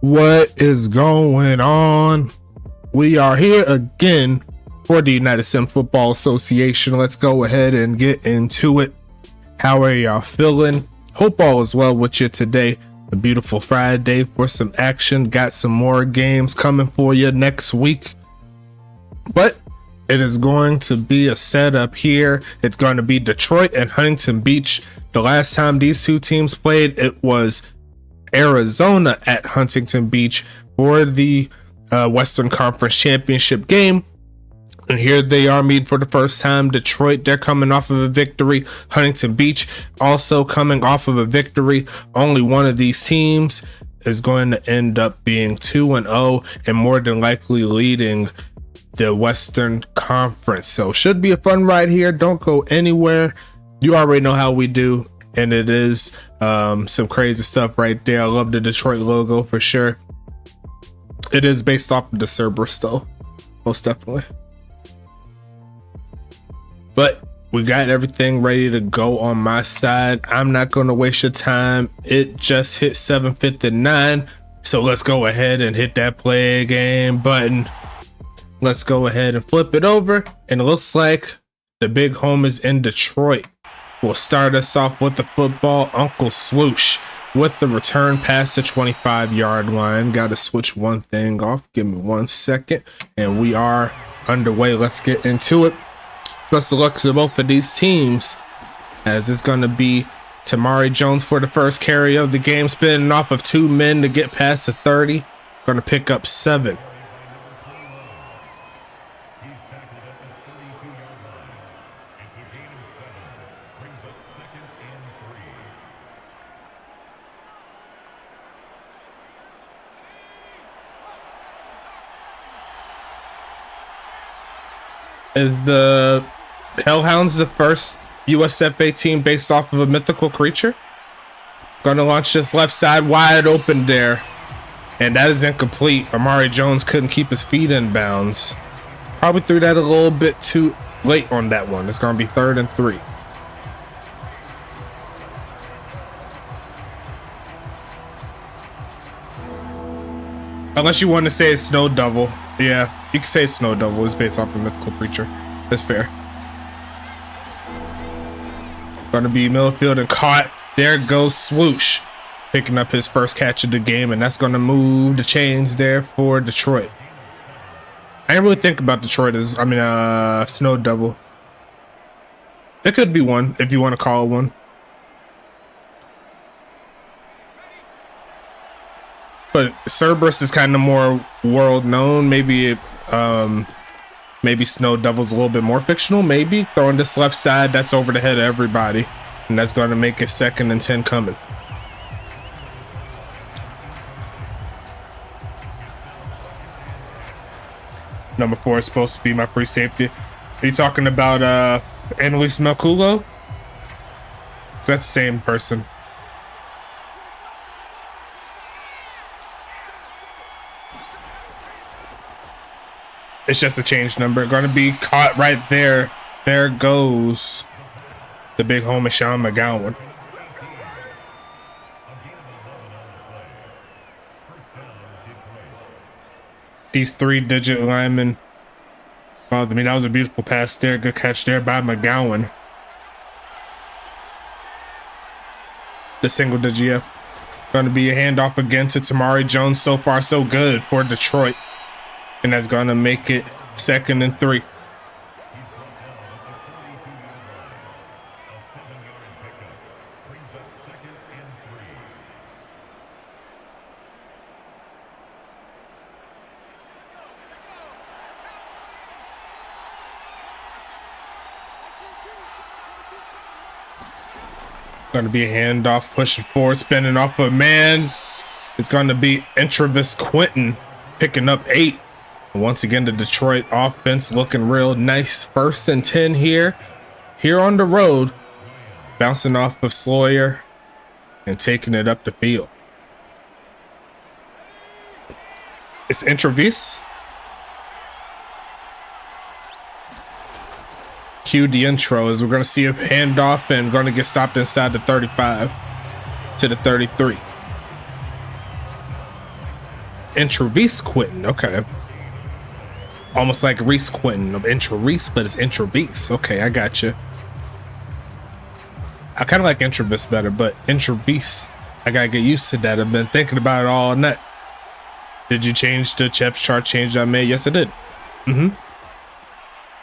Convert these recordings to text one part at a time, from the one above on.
What is going on? We are here again for the United Sim Football Association. Let's go ahead and get into it. How are y'all feeling? Hope all is well with you today. a beautiful Friday for some action. Got some more games coming for you next week, but it is going to be a setup here. It's going to be Detroit and Huntington Beach. The last time these two teams played, it was Arizona at Huntington Beach for the Western Conference Championship game. And here they are meeting for the first time. Detroit, they're coming off of a victory. Huntington Beach also coming off of a victory. Only one of these teams is going to end up being 2-0 and more than likely leading the Western Conference. So should be a fun ride here. Don't go anywhere. You already know how we do, and it is some crazy stuff right there. I love the Detroit logo for sure. It is based off of the Cerberus though, most definitely. But we got everything ready to go on my side. I'm not going to waste your time. It just hit 7:59. So let's go ahead and hit that play game button. Let's go ahead and flip it over. And it looks like the big home is in Detroit. We'll start us off with the football. Uncle Swoosh with the return past the 25-yard line. Got to switch one thing off. Give me 1 second. And we are underway. Let's get into it. Let's look to both of these teams, as it's going to be Tamari Jones for the first carry of the game, spinning off of 2 men to get past the 30. Going to pick up 7. Is the Hellhounds the first USFA team based off of a mythical creature? Gonna launch this left side wide open there. And that is incomplete. Amari Jones couldn't keep his feet in bounds. Probably threw that a little bit too late on that one. It's gonna be 3rd and 3. Unless you want to say it's Snow Devil. Yeah, you can say Snow Devil is based off of a mythical creature. That's fair. Gonna be Millfield and caught. There goes Swoosh, picking up his first catch of the game, and that's gonna move the chains there for Detroit. I didn't really think about Detroit as, Snow Devil. It could be one if you want to call it one. But Cerberus is kind of more world known. Maybe Snow Devil's a little bit more fictional. Maybe throwing this left side, that's over the head of everybody, and that's going to make it 2nd and 10 coming. Number 4 is supposed to be my free safety. Are you talking about Annalise Melculo? That's the same person. It's just a change number. Going to be caught right there. There goes the big home of Sean McGowan. These 3-digit linemen bothered me. That was a beautiful pass there. Good catch there by McGowan. The single digit. Yeah. Going to be a handoff again to Tamari Jones. So far, so good for Detroit. And that's going to make it 2nd and 3. Going to be a handoff, pushing forward, spinning off a man. It's going to be Intravis Quentin picking up 8. Once again, the Detroit offense looking real nice. 1st and 10 here on the road. Bouncing off of Sawyer and taking it up the field. It's Intravis. Cue the intro as we're going to see a handoff and going to get stopped inside the 35 to the 33. Intravis Quentin, okay. Almost like Reese Quentin of Intravis, but it's Intravis. Okay, I got you. I kind of like Intravis better, but Intravis I gotta get used to that. I've been thinking about it all night. Did you change the chef chart change I made? Yes, I did.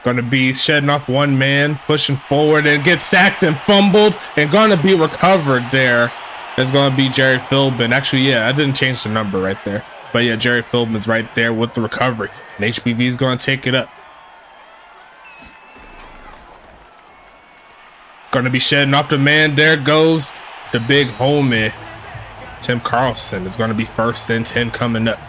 Gonna be shedding off one man, pushing forward and get sacked and fumbled and gonna be recovered there. It's gonna be Jerry Philbin. Actually, yeah, I didn't change the number right there. But yeah, Jerry Philbin's right there with the recovery. And HBV's gonna take it up. Gonna be shedding off the man. There goes the big homie. Tim Carlson is gonna be 1st and 10 coming up.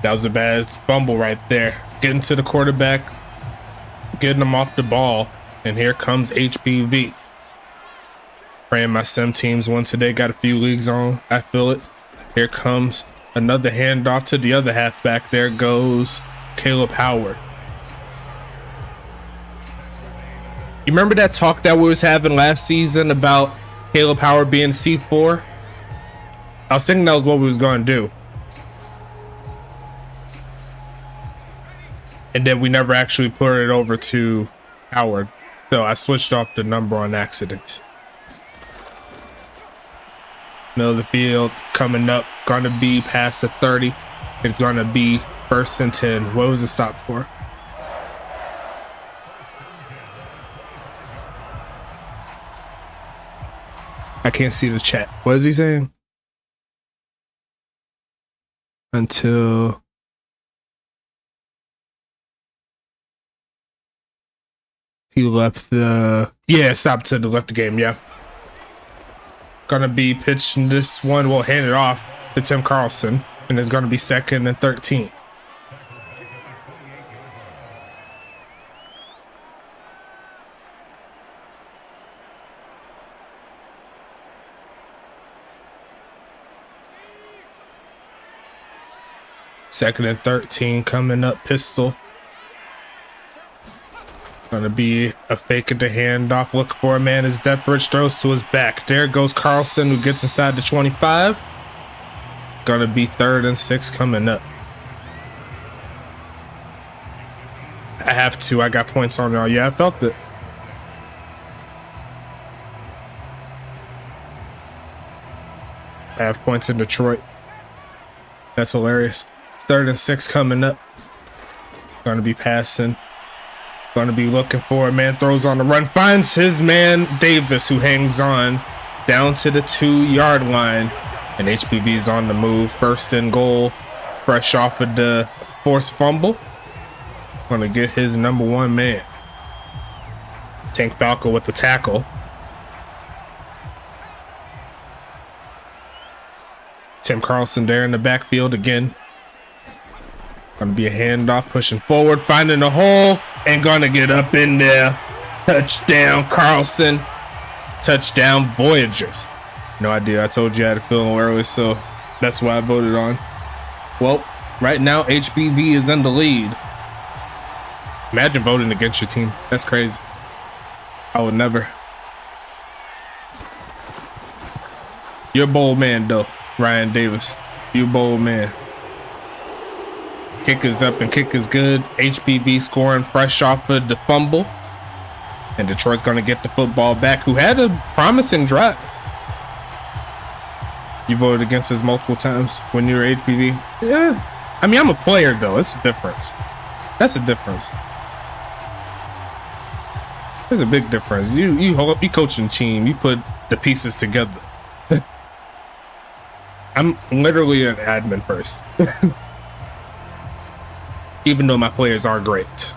That was a bad fumble right there. Getting to the quarterback, getting him off the ball, and here comes HBV. Praying my sim teams won today. Got a few leagues on. I feel it. Here comes another handoff to the other halfback. There goes Caleb Howard. You remember that talk that we was having last season about Caleb Howard being C4? I was thinking that was what we was going to do. And then we never actually put it over to Howard. So I switched off the number on accident. Middle of the field coming up. Gonna be past the 30. It's gonna be 1st and 10. What was the stop for? I can't see the chat. What is he saying? Until... he left the... yeah, stopped to the left the game, yeah. Gonna be pitching this one. We'll hand it off to Tim Carlson. And it's gonna be 2nd and 13. Second and 13 coming up. Pistol. Gonna be a fake at the handoff. Look for a man as Deathbridge throws to his back. There goes Carlson, who gets inside the 25. Gonna be 3rd and 6 coming up. I have to. I got points on y'all. Yeah, I felt it. I have points in Detroit. That's hilarious. 3rd and 6 coming up. Gonna be passing. Gonna be looking for a man, throws on the run, finds his man Davis, who hangs on down to the 2-yard line, and HBV is on the move. 1st and goal, fresh off of the forced fumble. Gonna get his number 1 man. Tank Falco with the tackle. Tim Carlson there in the backfield again. Gonna be a handoff, pushing forward, finding a hole, and gonna get up in there. Touchdown, Carlson. Touchdown, Voyagers. No idea. I told you I had a feeling earlier, so that's why I voted on. Well, right now, HBV is in the lead. Imagine voting against your team. That's crazy. I would never. You're a bold man, though, Ryan Davis. You a bold man. Kick is up and kick is good. HBV scoring fresh off of the fumble. And Detroit's going to get the football back, who had a promising drive. You voted against us multiple times when you were HBV. Yeah. I mean, I'm a player, though. It's a difference. That's a difference. There's a big difference. You coaching the team. You put the pieces together. I'm literally an admin first. Even though my players are great.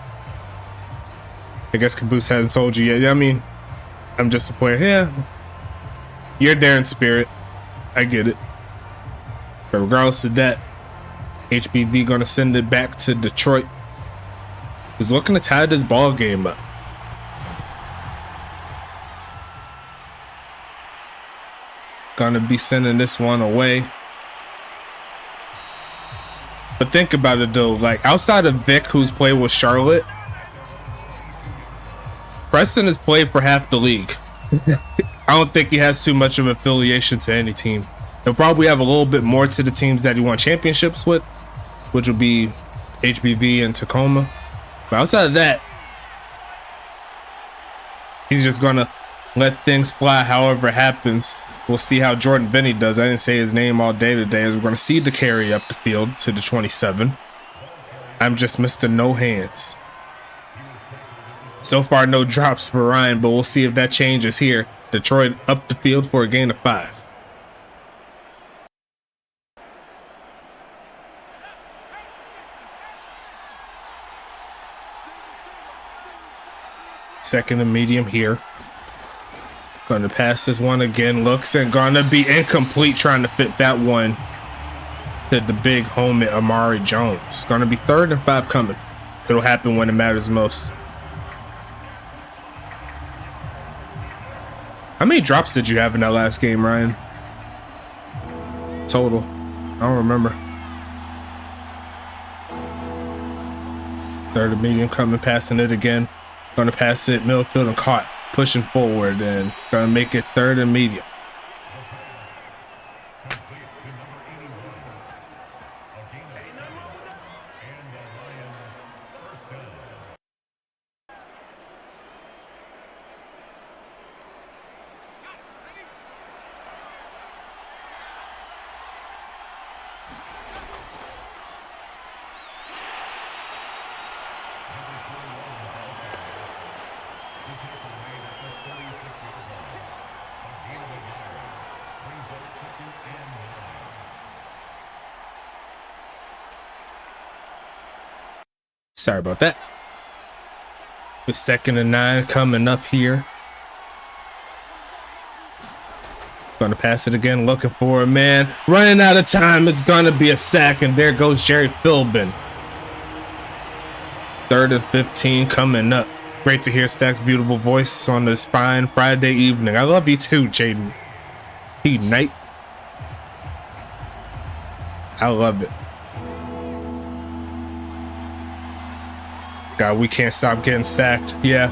I guess Caboose hasn't told you yet. I mean, I'm just a player. Yeah. You're there in spirit. I get it. But regardless of that, HBV gonna send it back to Detroit. Who's looking to tie this ball game up. Gonna be sending this one away. But think about it though, like outside of Vic, who's played with Charlotte, Preston has played for half the league. I don't think he has too much of affiliation to any team. He'll probably have a little bit more to the teams that he won championships with, which will be HBV and Tacoma. But outside of that, he's just gonna let things fly however it happens. We'll see how Jordan Vinny does. I didn't say his name all day today, as we're gonna see the carry up the field to the 27. I'm just Mr. No Hands. So far, no drops for Ryan, but we'll see if that changes here. Detroit up the field for a gain of 5. Second and medium here. Going to pass this one again. Looks and gonna be incomplete, trying to fit that one to the big home at Amari Jones. Going to be 3rd and 5 coming. It'll happen when it matters most. How many drops did you have in that last game, Ryan? Total. I don't remember. 3rd and medium coming, passing it again. Going to pass it middle field and caught. Pushing forward and going to make it 3rd and medium. Sorry about that. The 2nd and 9 coming up here. Gonna pass it again, looking for a man. Running out of time. It's gonna be a sack, and there goes Jerry Philbin. 3rd and 15 coming up. Great to hear Stack's beautiful voice on this fine Friday evening. I love you too, Jaden. Knight. I love it. God, we can't stop getting sacked. Yeah.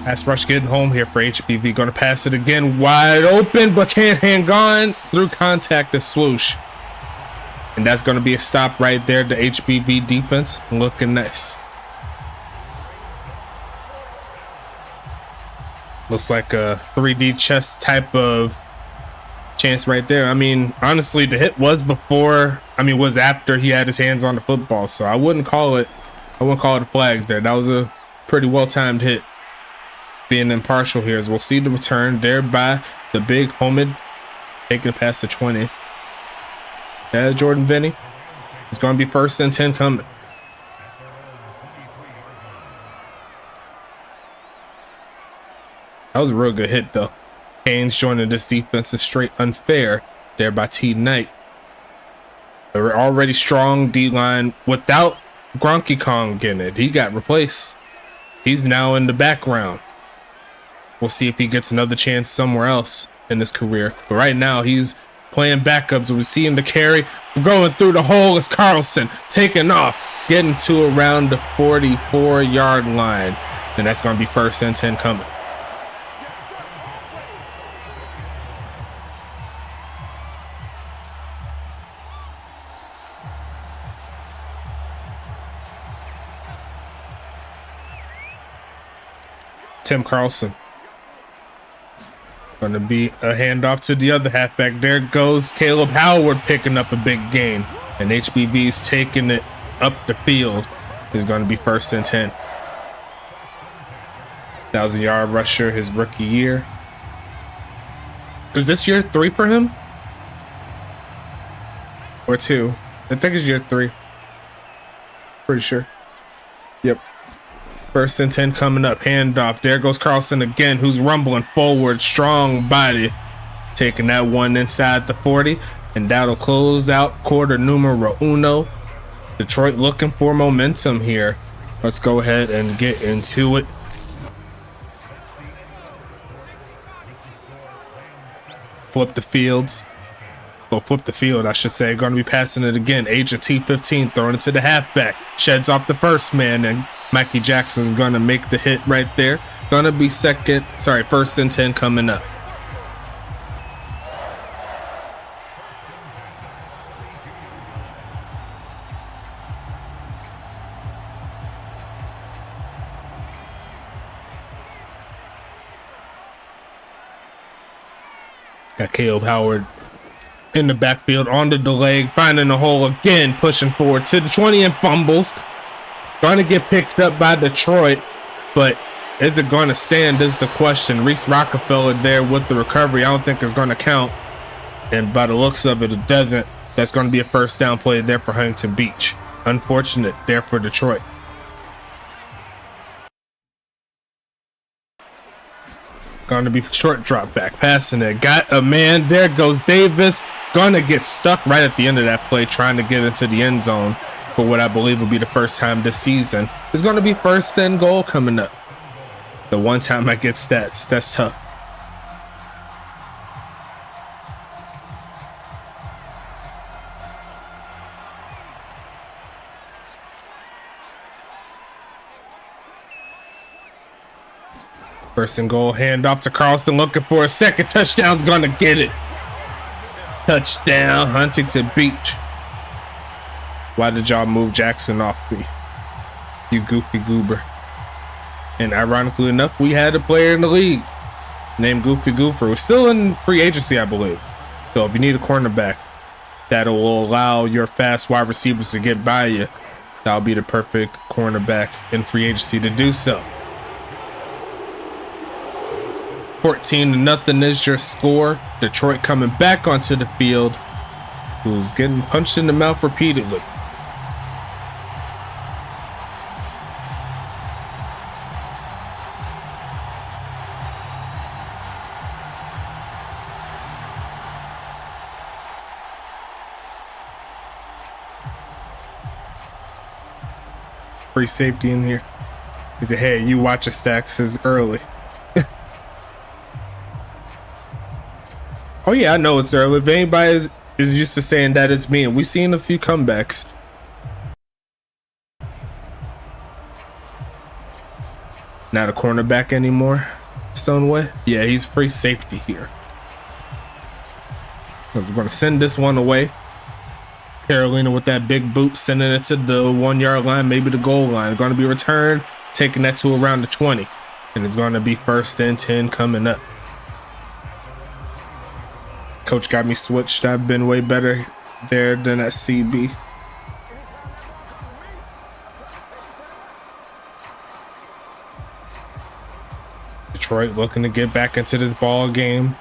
Pass rush getting home here for HBV. Gonna pass it again. Wide open, but can't hang on. Through contact, a swoosh. And that's gonna be a stop right there. The HBV defense looking nice. Looks like a 3D chess type of chance right there. I mean, honestly, the hit was was after he had his hands on the football. So I wouldn't call it a flag there. That was a pretty well-timed hit. Being impartial here, as we'll see the return there by the big Homid, taking it past the 20. That's Jordan Vinny. It's going to be 1st and 10 coming. That was a real good hit, though. Haynes joining this defense is straight unfair there by Knight. They're already strong D-line without Gronky Kong getting it. He got replaced. He's now in the background. We'll see if he gets another chance somewhere else in his career. But right now, he's playing backups. We see him to carry. Going through the hole is Carlson. Taking off. Getting to around the 44-yard line. And that's going to be 1st and 10 coming. Tim Carlson. Going to be a handoff to the other halfback. There goes Caleb Howard picking up a big gain. And HBV's taking it up the field. Is going to be 1st and 10. 1,000-yard rusher his rookie year. Is this year 3 for him? Or 2? I think it's year 3. Pretty sure. Yep. 1st and 10 coming up. Handoff. There goes Carlson again, who's rumbling forward. Strong body. Taking that one inside the 40. And that'll close out quarter numero uno. Detroit looking for momentum here. Let's go ahead and get into it. Flip the field, I should say. Going to be passing it again. Agent T15 throwing it to the halfback. Sheds off the first man, and Mikey Jackson's going to make the hit right there. Going to be 1st and 10 coming up. Got Caleb Howard in the backfield on the delay, finding the hole again, pushing forward to the 20 and fumbles. Going to get picked up by Detroit, but is it going to stand is the question. Reese Rockefeller there with the recovery. I don't think it's going to count. And by the looks of it, it doesn't. That's going to be a first down play there for Huntington Beach. Unfortunate there for Detroit. Going to be short drop back, passing it. Got a man. There goes Davis. Going to get stuck right at the end of that play, trying to get into the end zone for what I believe will be the first time this season. It's going to be first and goal coming up. The one time I get stats, that's tough. First and goal, handoff to Carlson, looking for a second touchdown's gonna get it. Touchdown, Huntington Beach. Why did y'all move Jackson off me? You goofy goober. And ironically enough, we had a player in the league named Goofy Goofer. We're still in free agency, I believe. So if you need a cornerback that will allow your fast wide receivers to get by you, that'll be the perfect cornerback in free agency to do so. 14-0 is your score. Detroit coming back onto the field, who's getting punched in the mouth repeatedly. Free safety in here. He said, hey, you watch your stacks as early. Oh yeah, I know it's early. If anybody is used to saying that, it's me. And we've seen a few comebacks. Not a cornerback anymore, Stoneway. Yeah, he's free safety here. So we're going to send this one away. Carolina with that big boot, sending it to the 1 yard line, maybe the goal line. Going to be returned, taking that to around the 20. And it's going to be first and 10 coming up. Coach got me switched. I've been way better there than at CB. Detroit looking to get back into this ball game.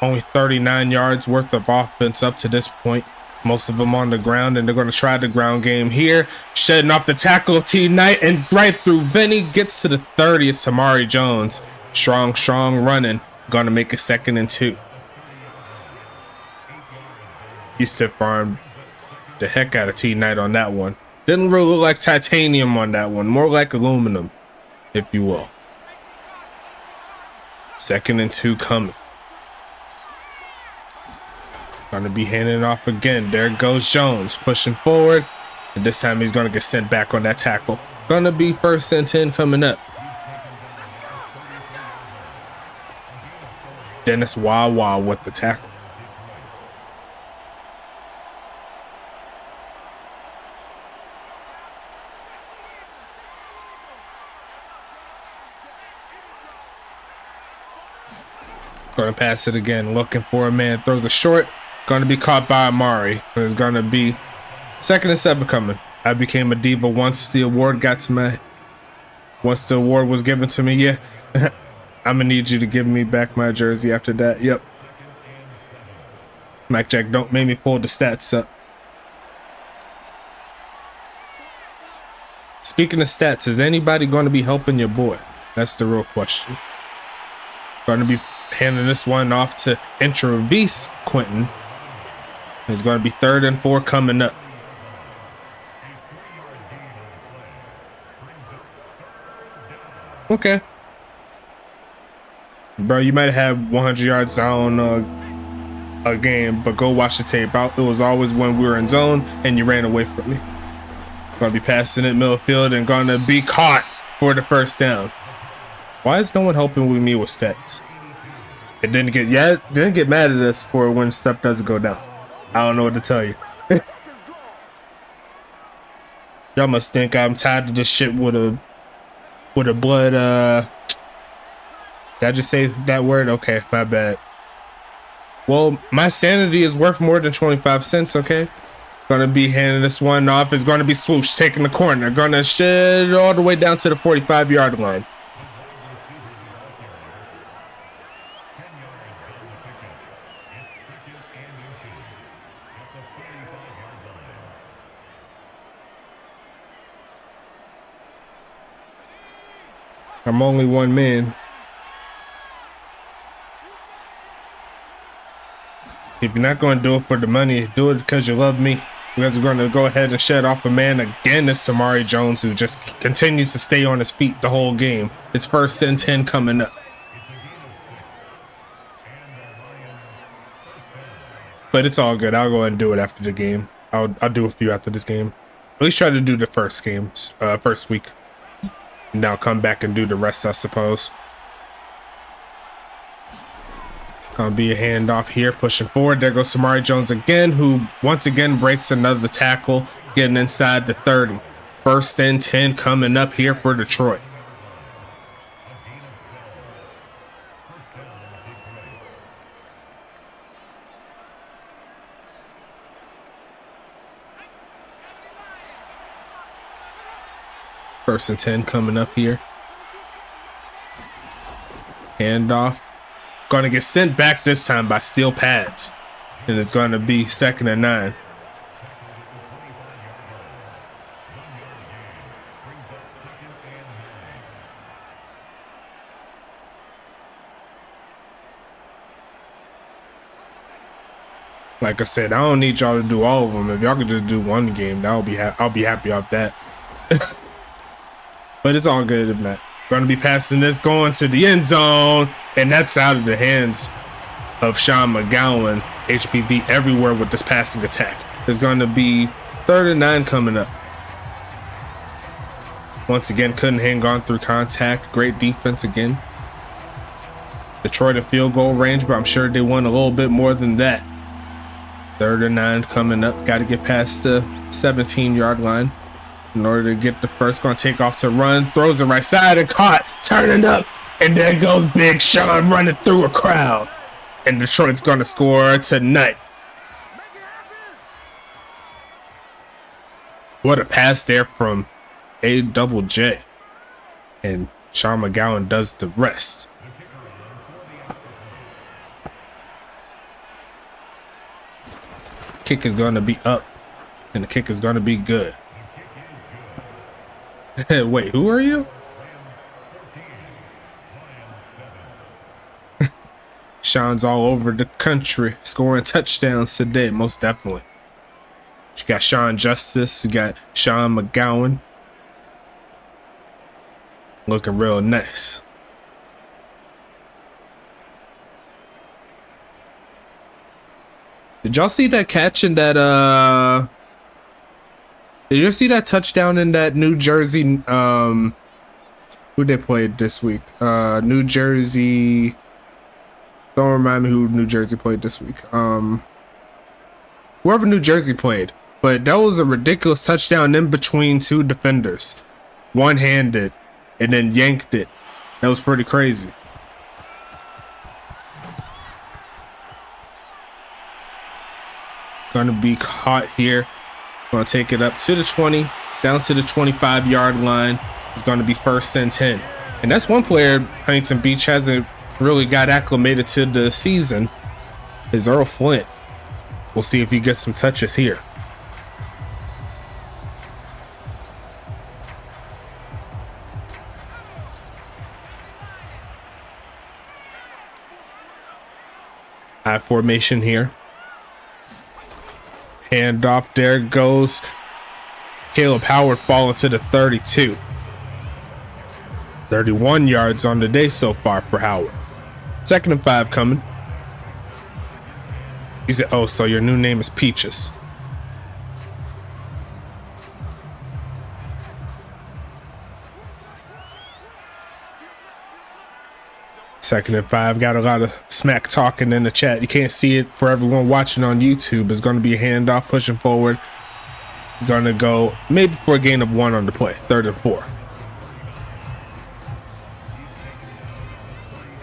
Only 39 yards worth of offense up to this point. Most of them on the ground, and they're going to try the ground game here. Shedding off the tackle of T. Knight, and right through Vinny. Gets to the 30. It's Tamari Jones. Strong running. Going to make a 2nd and 2. He stiff armed the heck out of T. Knight on that one. Didn't really look like titanium on that one. More like aluminum, if you will. 2nd and 2 coming. Going to be handing off again. There goes Jones pushing forward. And this time he's going to get sent back on that tackle. Going to be first and 10 coming up. Dennis Wawa with the tackle. Going to pass it again, looking for a man, throws a short, going to be caught by Amari. It's going to be 2nd and 7 coming. I became a diva once the award once the award was given to me. Yeah. I'm gonna need you to give me back my jersey after that. Yep. Mike Jack, don't make me pull the stats up. Speaking of stats, is anybody going to be helping your boy? That's the real question. Going to be handing this one off to Intravis Quentin. It's going to be 3rd and 4 coming up. Okay. Bro, you might have had 100 yards on a game, but go watch the tape out. It was always when we were in zone and you ran away from me. Gonna be passing it middle field and gonna be caught for the first down. Why is no one helping with me with stats? It didn't get mad at us for when stuff doesn't go down. I don't know what to tell you. Y'all must think I'm tired of this shit with a blood Did I just say that word? Okay, my bad. Well, my sanity is worth more than 25 cents, okay? Gonna be handing this one off. It's gonna be Swoosh taking the corner. Gonna shed all the way down to the 45-yard line. I'm only one man. If you're not going to do it for the money, do it because you love me. You guys are going to go ahead and shed off a man again. It's Samari Jones, who just continues to stay on his feet the whole game. It's 1st and 10 coming up. But it's all good. I'll go ahead and do it after the game. I'll do a few after this game. At least try to do the first week. And I'll come back and do the rest, I suppose. Gonna be a handoff here, pushing forward. There goes Samari Jones again, who once again breaks another tackle, getting inside the 30. 1st and 10 coming up here for Detroit. First and 10 coming up here. Handoff. Gonna get sent back this time by steel pads. And it's gonna be 2nd and 9. Like I said, I don't need y'all to do all of them. If y'all could just do one game, I'll be happy off that. But it's all good if not. Gonna be passing this, going to the end zone, and that's out of the hands of Sean McGowan. HPV everywhere with this passing attack. There's gonna be 3rd and 9 coming up. Once again, couldn't hang on through contact. Great defense again. Detroit in field goal range, but I'm sure they want a little bit more than that. 3rd and 9 coming up. Got to get past the 17-yard line in order to get the first. Going to take off to run. Throws it right side and caught. Turning up. And there goes Big Sean running through a crowd. And Detroit's going to score tonight. What a pass there from A-double-J. And Sean McGowan does the rest. Kick is going to be up. And the kick is going to be good. Wait, who are you? Sean's all over the country scoring touchdowns today, most definitely. You got Sean Justice, you got Sean McGowan. Looking real nice. Did y'all see that catch in that did you see that touchdown in that New Jersey who they played this week? New Jersey. Don't remind me who New Jersey played this week. Whoever New Jersey played. But that was a ridiculous touchdown in between two defenders. One-handed and then yanked it. That was pretty crazy. Gonna be caught here. Gonna take it up to the 20, down to the 25-yard line. It's gonna be 1st and 10. And that's one player Huntington Beach hasn't really got acclimated to the season, is Earl Flint. We'll see if he gets some touches here. High formation here. Handoff, there goes Caleb Howard falling to the 32. 31 yards on the day so far for Howard. 2nd and 5 coming. He said, oh, so your new name is Peaches. Second and 5. Got a lot of smack talking in the chat. You can't see it for everyone watching on YouTube. It's going to be a handoff, pushing forward. Going to go maybe for a gain of 1 on the play. 3rd and 4.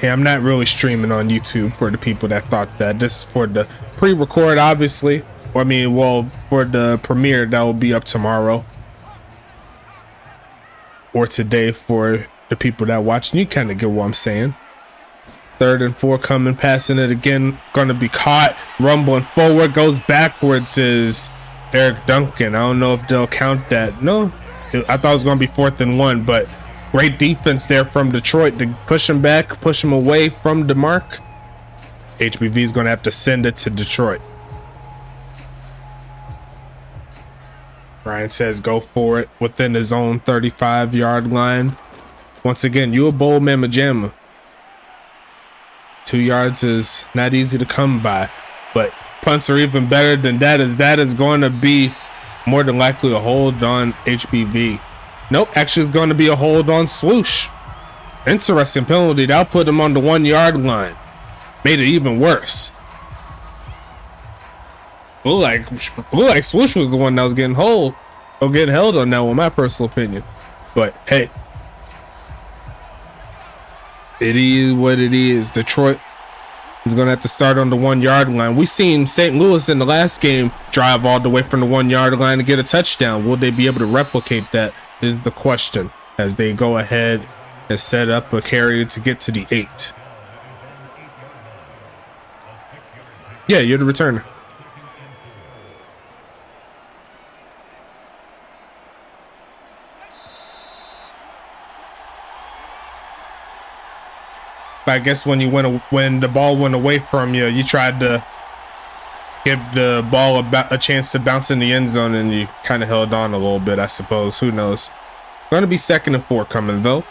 Yeah, I'm not really streaming on YouTube for the people that thought that. This is for the pre-record, obviously. I mean, well, for the premiere, that will be up tomorrow. Or today for the people that watch. And you kind of get what I'm saying. 3rd and 4 coming, passing it again. Gonna be caught. Rumbling forward, goes backwards is Eric Duncan. I don't know if they'll count that. No, I thought it was gonna be 4th and 1, but great defense there from Detroit to push him back, push him away from the mark. HBV is gonna have to send it to Detroit. Ryan says go for it within his own 35-yard line. Once again, you a bold mamma jamma. 2 yards is not easy to come by, but punts are even better than that. That is going to be more than likely a hold on HBV. Nope, actually it's going to be a hold on Swoosh. Interesting penalty. That'll put him on the 1-yard line. Made it even worse. Look like Swoosh was the one that was getting held on that one, my personal opinion. But hey, it is what it is. Detroit is going to have to start on the 1-yard line. We seen St. Louis in the last game drive all the way from the 1-yard line to get a touchdown. Will they be able to replicate that is the question as they go ahead and set up a carry to get to the 8. Yeah, you're the returner. I guess when the ball went away from you, you tried to give the ball a chance to bounce in the end zone, and you kind of held on a little bit, I suppose. Who knows? Going to be 2nd and 4 coming, though.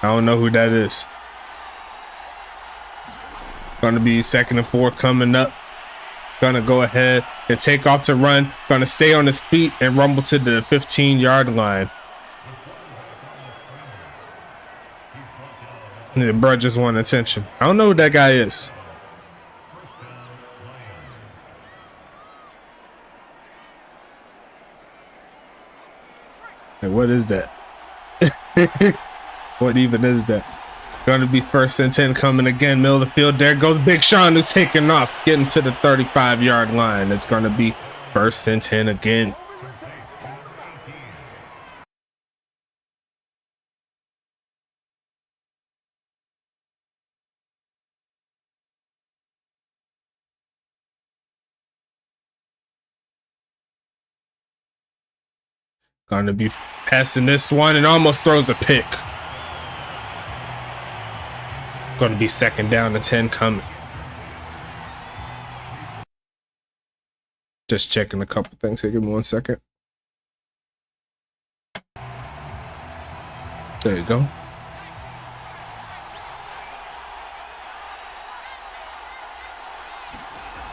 I don't know who that is. Going to be 2nd and 4 coming up. Going to go ahead and take off to run. Going to stay on his feet and rumble to the 15-yard line. The bro just want attention. I don't know who that guy is. Like, what is that? What even is that? Going to be 1st and 10 coming again. Middle of the field. There goes Big Sean, who's taking off, getting to the 35-yard line. It's going to be 1st and 10 again. Going to be passing this one and almost throws a pick. Going to be 2nd down and 10 coming. Just checking a couple things here. Give me 1 second. There you go.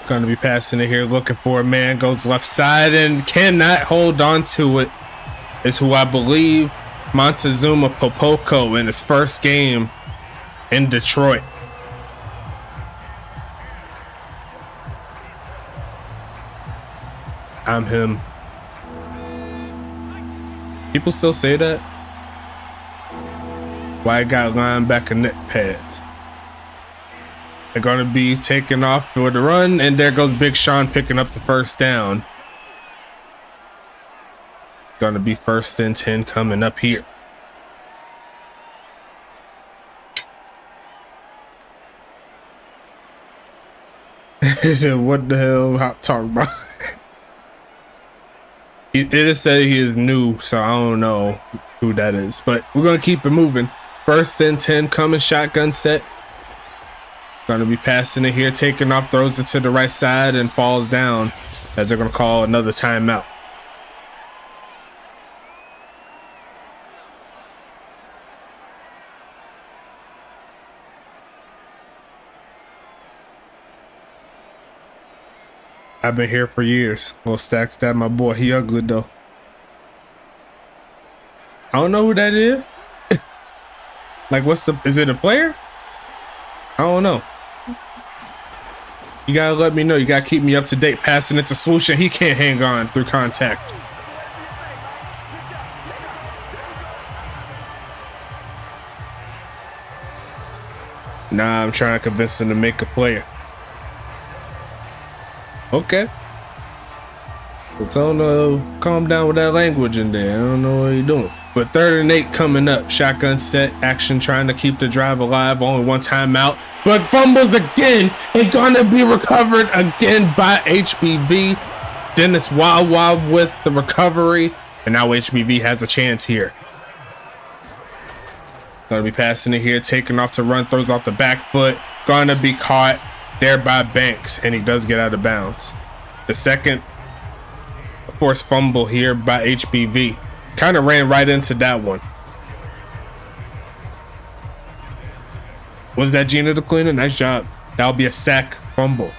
Going to be passing it here, looking for a man. Goes left side and cannot hold on to it. Is who I believe Montezuma Popoco in his first game in Detroit. I'm him. People still say that? Why I got linebacker net pads. They're going to be taking off for the run, and there goes Big Sean picking up the 1st down. Going to be 1st and 10 coming up here. What the hell I'm talking about? It is said he is new, so I don't know who that is, but we're going to keep it moving. 1st and 10 coming, shotgun set. Going to be passing it here, taking off, throws it to the right side and falls down as they're going to call another timeout. I've been here for years. Well, Stacks, that my boy. He ugly though. I don't know who that is. Like, is it a player? I don't know. You gotta let me know. You gotta keep me up to date. Passing it to Swoosh, and he can't hang on through contact. Nah, I'm trying to convince him to make a player. Okay. Well, tell him to calm down with that language in there. I don't know what you're doing. But 3rd and 8 coming up. Shotgun set action, trying to keep the drive alive. Only one timeout, but fumbles again and gonna be recovered again by HBV. Dennis Wawa with the recovery, and now HBV has a chance here. Gonna be passing it here, taking off to run, throws off the back foot. Gonna be caught there by Banks, and he does get out of bounds. The second forced fumble here by HBV. Kind of ran right into that one. Was that Gina the Cleaner? Nice job. That'll be a sack fumble.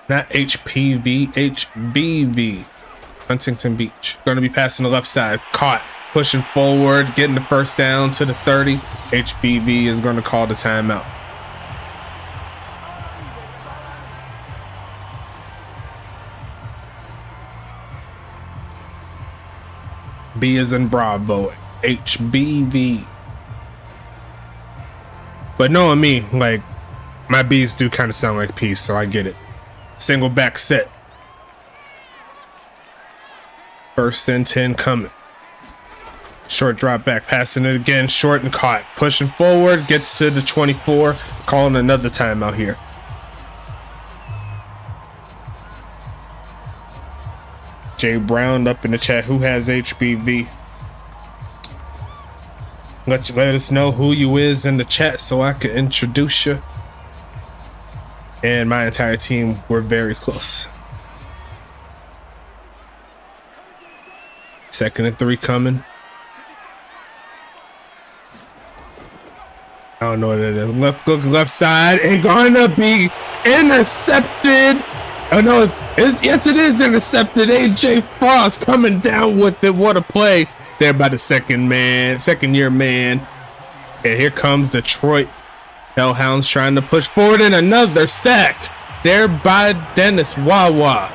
Not HPV, HBV. Huntington Beach. Going to be passing the left side. Caught. Pushing forward. Getting the first down to the 30. HBV is going to call the timeout. B is in Bravo. HBV. But knowing me, like, my B's do kind of sound like P's, so I get it. Single back set. 1st and 10 coming. Short drop back, passing it again, short and caught. Pushing forward, gets to the 24, calling another timeout here. Jay Brown up in the chat, who has HBV? Let us know who you is in the chat so I can introduce you. And my entire team were very close. 2nd and 3 coming. I don't know what it is. Left side, and gonna be intercepted. Oh no, yes it is intercepted. AJ Frost coming down with it. What a play there by the second year man. And here comes Detroit Hellhounds trying to push forward, and another sack there by Dennis Wawa.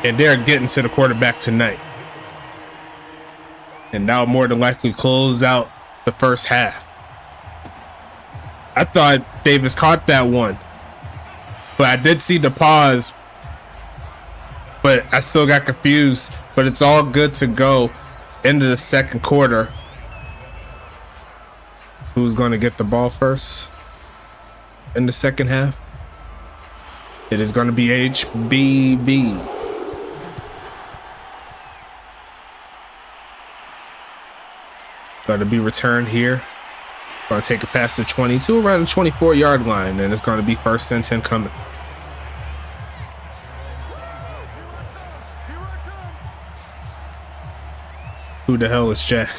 And they're getting to the quarterback tonight. And now more than likely close out the first half. I thought Davis caught that one, but I did see the pause, but I still got confused. But it's all good to go into the second quarter. Who's going to get the ball first in the second half? It is going to be HBV. Going to be returned here. Going to take a pass to 22 around the 24-yard line, and it's going to be 1st and 10 coming. Who the hell is Jack?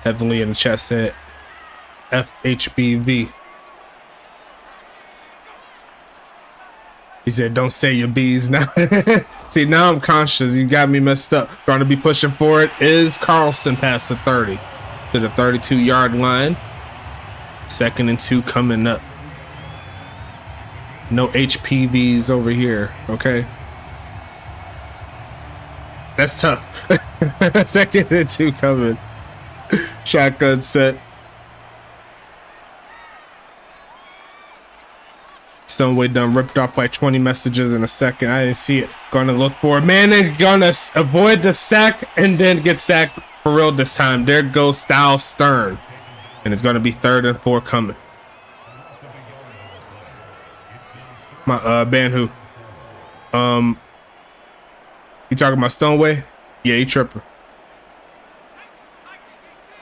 Heavily in the chat said FHBV. He said, don't say your B's now. See, now I'm conscious. You got me messed up. Going to be pushing forward is Carlson past the 30 to the 32-yard line. 2nd and 2 coming up. No HPVs over here, okay? That's tough. 2nd and 2 coming. Shotgun set. Stoneway done ripped off like 20 messages in a second. I didn't see it. Gonna look for it. Man, they're gonna avoid the sack and then get sacked for real this time. There goes Styles Stern. And it's gonna be 3rd and 4 coming. My band who? You talking about Stoneway? Yeah, he tripping.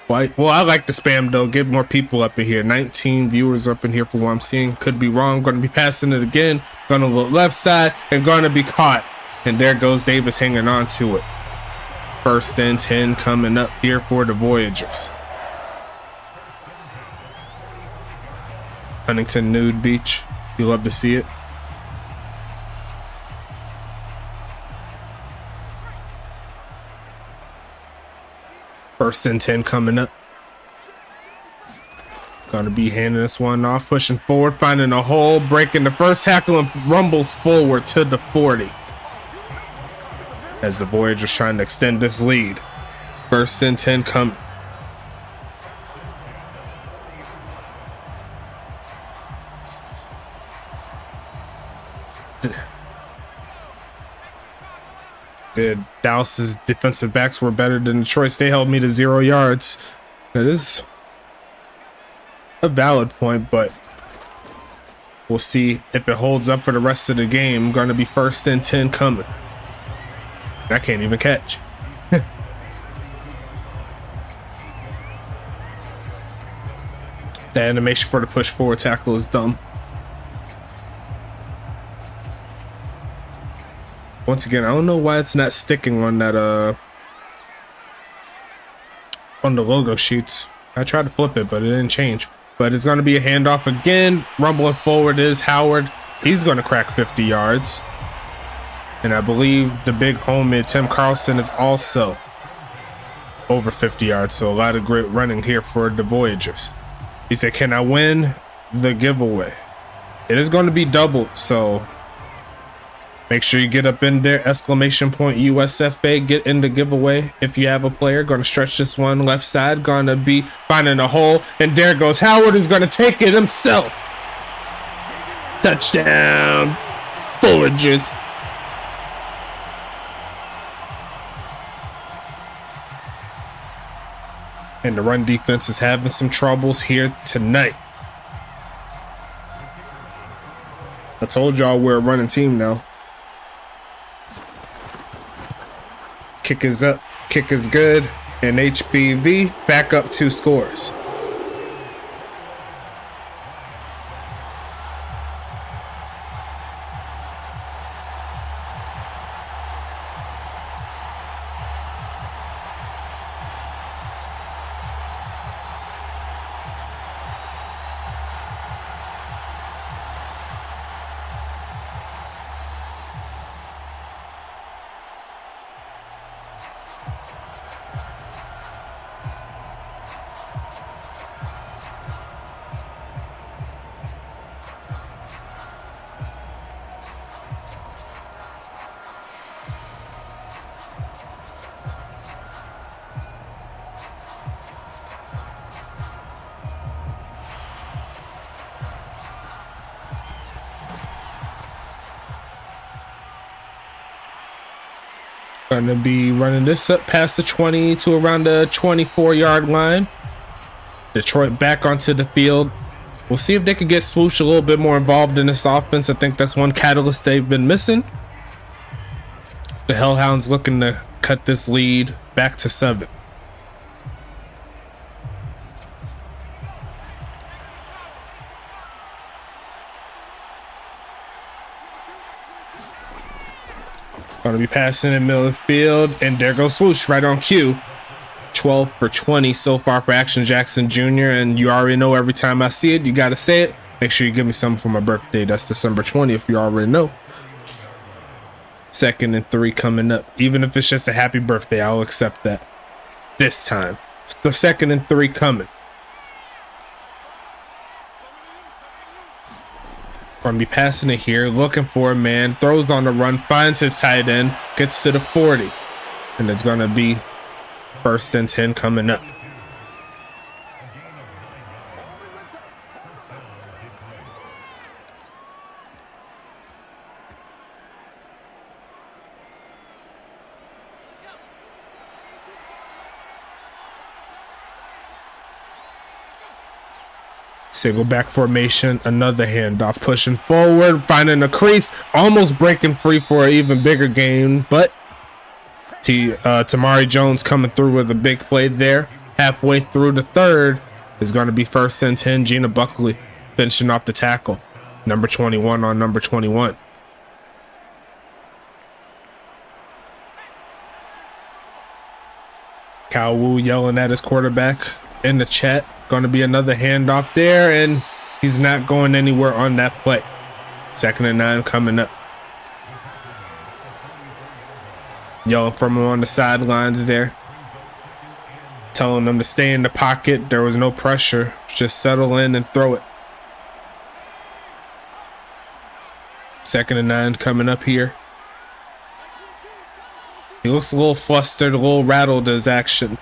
Well, I like the spam though. Get more people up in here. 19 viewers up in here for what I'm seeing. Could be wrong. Going to be passing it again. Going to look left side and going to be caught. And there goes Davis hanging on to it. 1st and 10 coming up here for the Voyagers. Huntington Nude Beach. You love to see it. First and 10 coming up. Gonna be handing this one off, pushing forward, finding a hole, breaking the first tackle and rumbles forward to the 40. as the Voyagers trying to extend this lead. First and 10 coming. The Dallas's defensive backs were better than Detroit's. They held me to 0 yards. That is a valid point, but we'll see if it holds up for the rest of the game. Going to be first and 10 coming. I can't even catch. The animation for the push forward tackle is dumb. Once again, I don't know why it's not sticking on that on the logo sheets. I tried to flip it, but it didn't change. But it's going to be a handoff again. Rumbling forward is Howard. He's going to crack 50 yards. And I believe the big homie, Tim Carlson, is also over 50 yards. So a lot of great running here for the Voyagers. He said, can I win the giveaway? It is going to be doubled, so make sure you get up in there. Exclamation point USFA, get in the giveaway. If you have a player, going to stretch this one left side, going to be finding a hole, and there goes Howard, who's going to take it himself. Touchdown, Voyagers. And the run defense is having some troubles here tonight. I told y'all we're a running team now. Kick is up, kick is good, and HBV back up 2 scores. Going to be running this up past the 20 to around the 24-yard line. Detroit back onto the field. We'll see if they can get Swoosh a little bit more involved in this offense. I think that's one catalyst they've been missing. The Hellhounds looking to cut this lead back to 7. Going to be passing in the middle of the field, and there goes Swoosh right on cue. 12 for 20 so far for Action Jackson Jr., and you already know every time I see it, you got to say it. Make sure you give me something for my birthday. That's December 20th, you already know. 2nd and 3 coming up. Even if it's just a happy birthday, I'll accept that. This time. The 2nd and 3 coming. Going to be passing it here, looking for a man, throws on the run, finds his tight end, gets to the 40, and it's going to be 1st and 10 coming up. Single back formation, another handoff, pushing forward, finding a crease, almost breaking free for an even bigger gain, but Tamari Jones coming through with a big play there. Halfway through the 3rd is going to be 1st and 10. Gina Buckley finishing off the tackle. Number 21 on number 21. Kyle Wu yelling at his quarterback in the chat. Going to be another handoff there, and he's not going anywhere on that play. 2nd and 9 coming up. Yelling from him on the sidelines there. Telling them to stay in the pocket. There was no pressure. Just settle in and throw it. 2nd and 9 coming up here. He looks a little flustered, a little rattled as action.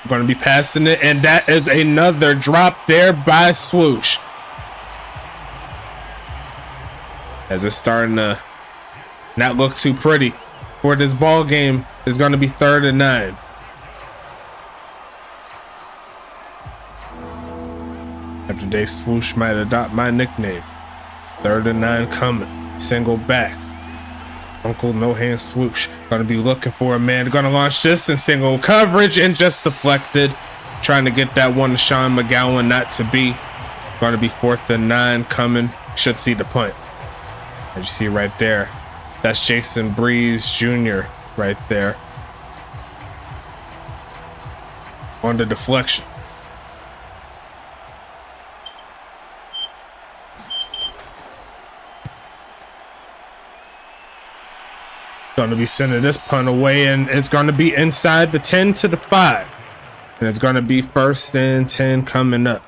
Going to be passing it, and that is another drop there by Swoosh. As it's starting to not look too pretty for this ball game. It's going to be 3rd and 9. After they Swoosh might adopt my nickname. 3rd and 9 coming. Single back. Uncle No Hand Swoosh. Gonna be looking for a man. Gonna launch this in single coverage and just deflected. Trying to get that one to Sean McGowan, not to be. Gonna be 4th and 9 coming. Should see the punt. As you see right there. That's Jason Breeze Jr. right there. On the deflection. Going to be sending this punt away, and it's going to be inside the 10 to the 5. And it's going to be 1st and 10 coming up.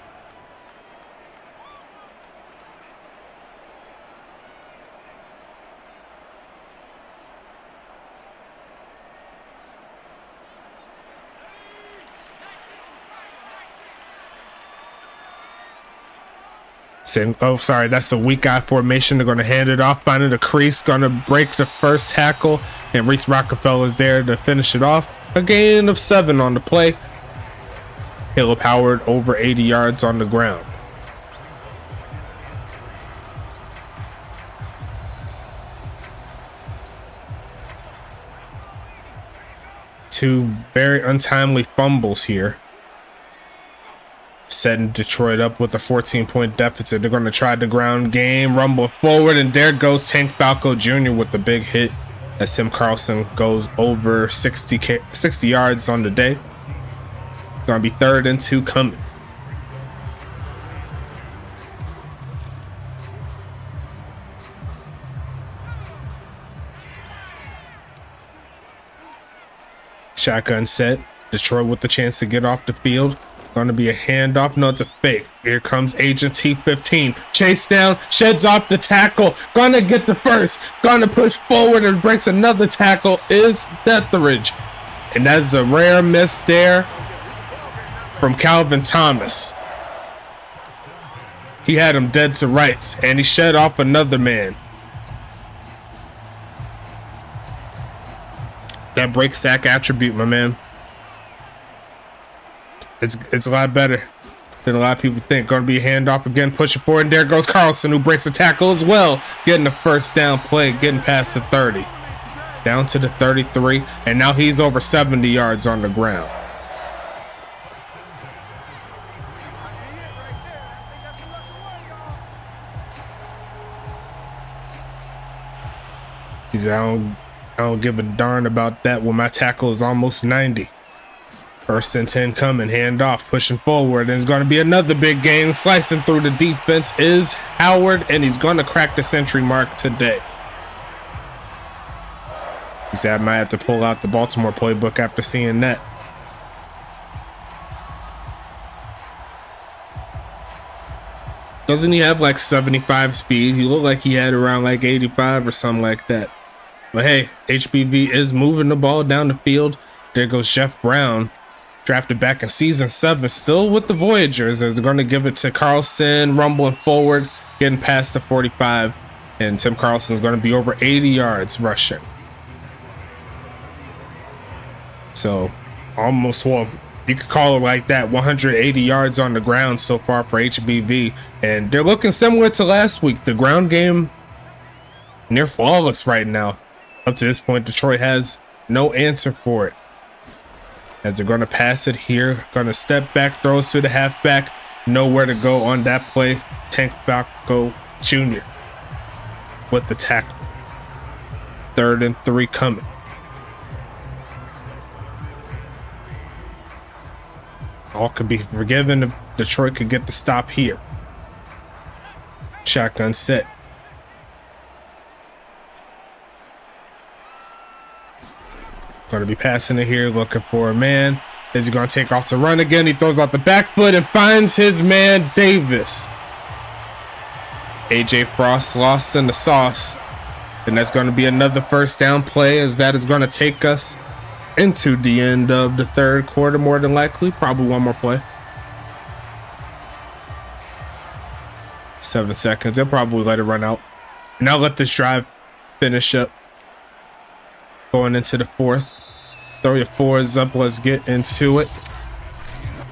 Oh, sorry, that's a weak eye formation. They're going to hand it off, finding the crease, going to break the first tackle, and Reese Rockefeller's there to finish it off. A gain of 7 on the play. Caleb Howard over 80 yards on the ground. Two very untimely fumbles here. Setting Detroit up with a 14-point deficit. They're going to try the ground game, rumble forward, and there goes Tank Falco Jr. with the big hit as Tim Carlson goes over 60 yards on the day. Going to be 3rd and 2 coming. Shotgun set. Detroit with the chance to get off the field. Going to be a handoff. No, it's a fake. Here comes Agent T15. Chase down, sheds off the tackle. Going to get the first. Going to push forward and breaks another tackle. Is Deathridge. And that's a rare miss there from Calvin Thomas. He had him dead to rights, and he shed off another man. That break sack attribute, my man. It's a lot better than a lot of people think. Going to be a handoff again, pushing forward, and there goes Carlson, who breaks a tackle as well, getting the first down play, getting past the 30, down to the 33, and now he's over 70 yards on the ground. I don't give a darn about that when my tackle is almost 90. 1st and 10 coming, handoff, pushing forward, and it's going to be another big gain. Slicing through the defense is Howard, and he's going to crack the century mark today. He said I might have to pull out the Baltimore playbook after seeing that. Doesn't he have like 75 speed? He looked like he had around like 85 or something like that. But hey, HBV is moving the ball down the field. There goes Jeff Brown, drafted back in season 7, still with the Voyagers, as they're going to give it to Carlson, rumbling forward, getting past the 45, and Tim Carlson's going to be over 80 yards rushing. So almost, well, you could call it like that, 180 yards on the ground so far for HBV, and they're looking similar to last week. The ground game near flawless right now. Up to this point, Detroit has no answer for it. As they're going to pass it here, going to step back, throws to the halfback, nowhere to go on that play. Tank Falco Jr. with the tackle. 3rd and 3 coming. All could be forgiven if Detroit could get the stop here. Shotgun set. Going to be passing it here, looking for a man. Is he going to take off to run again? He throws out the back foot and finds his man, Davis. AJ Frost lost in the sauce. And that's going to be another first down play, as that is going to take us into the end of the third quarter, more than likely. Probably one more play. 7 seconds. They'll probably let it run out. And I'll let this drive finish up. Going into the fourth. Throw your fours up. Let's get into it.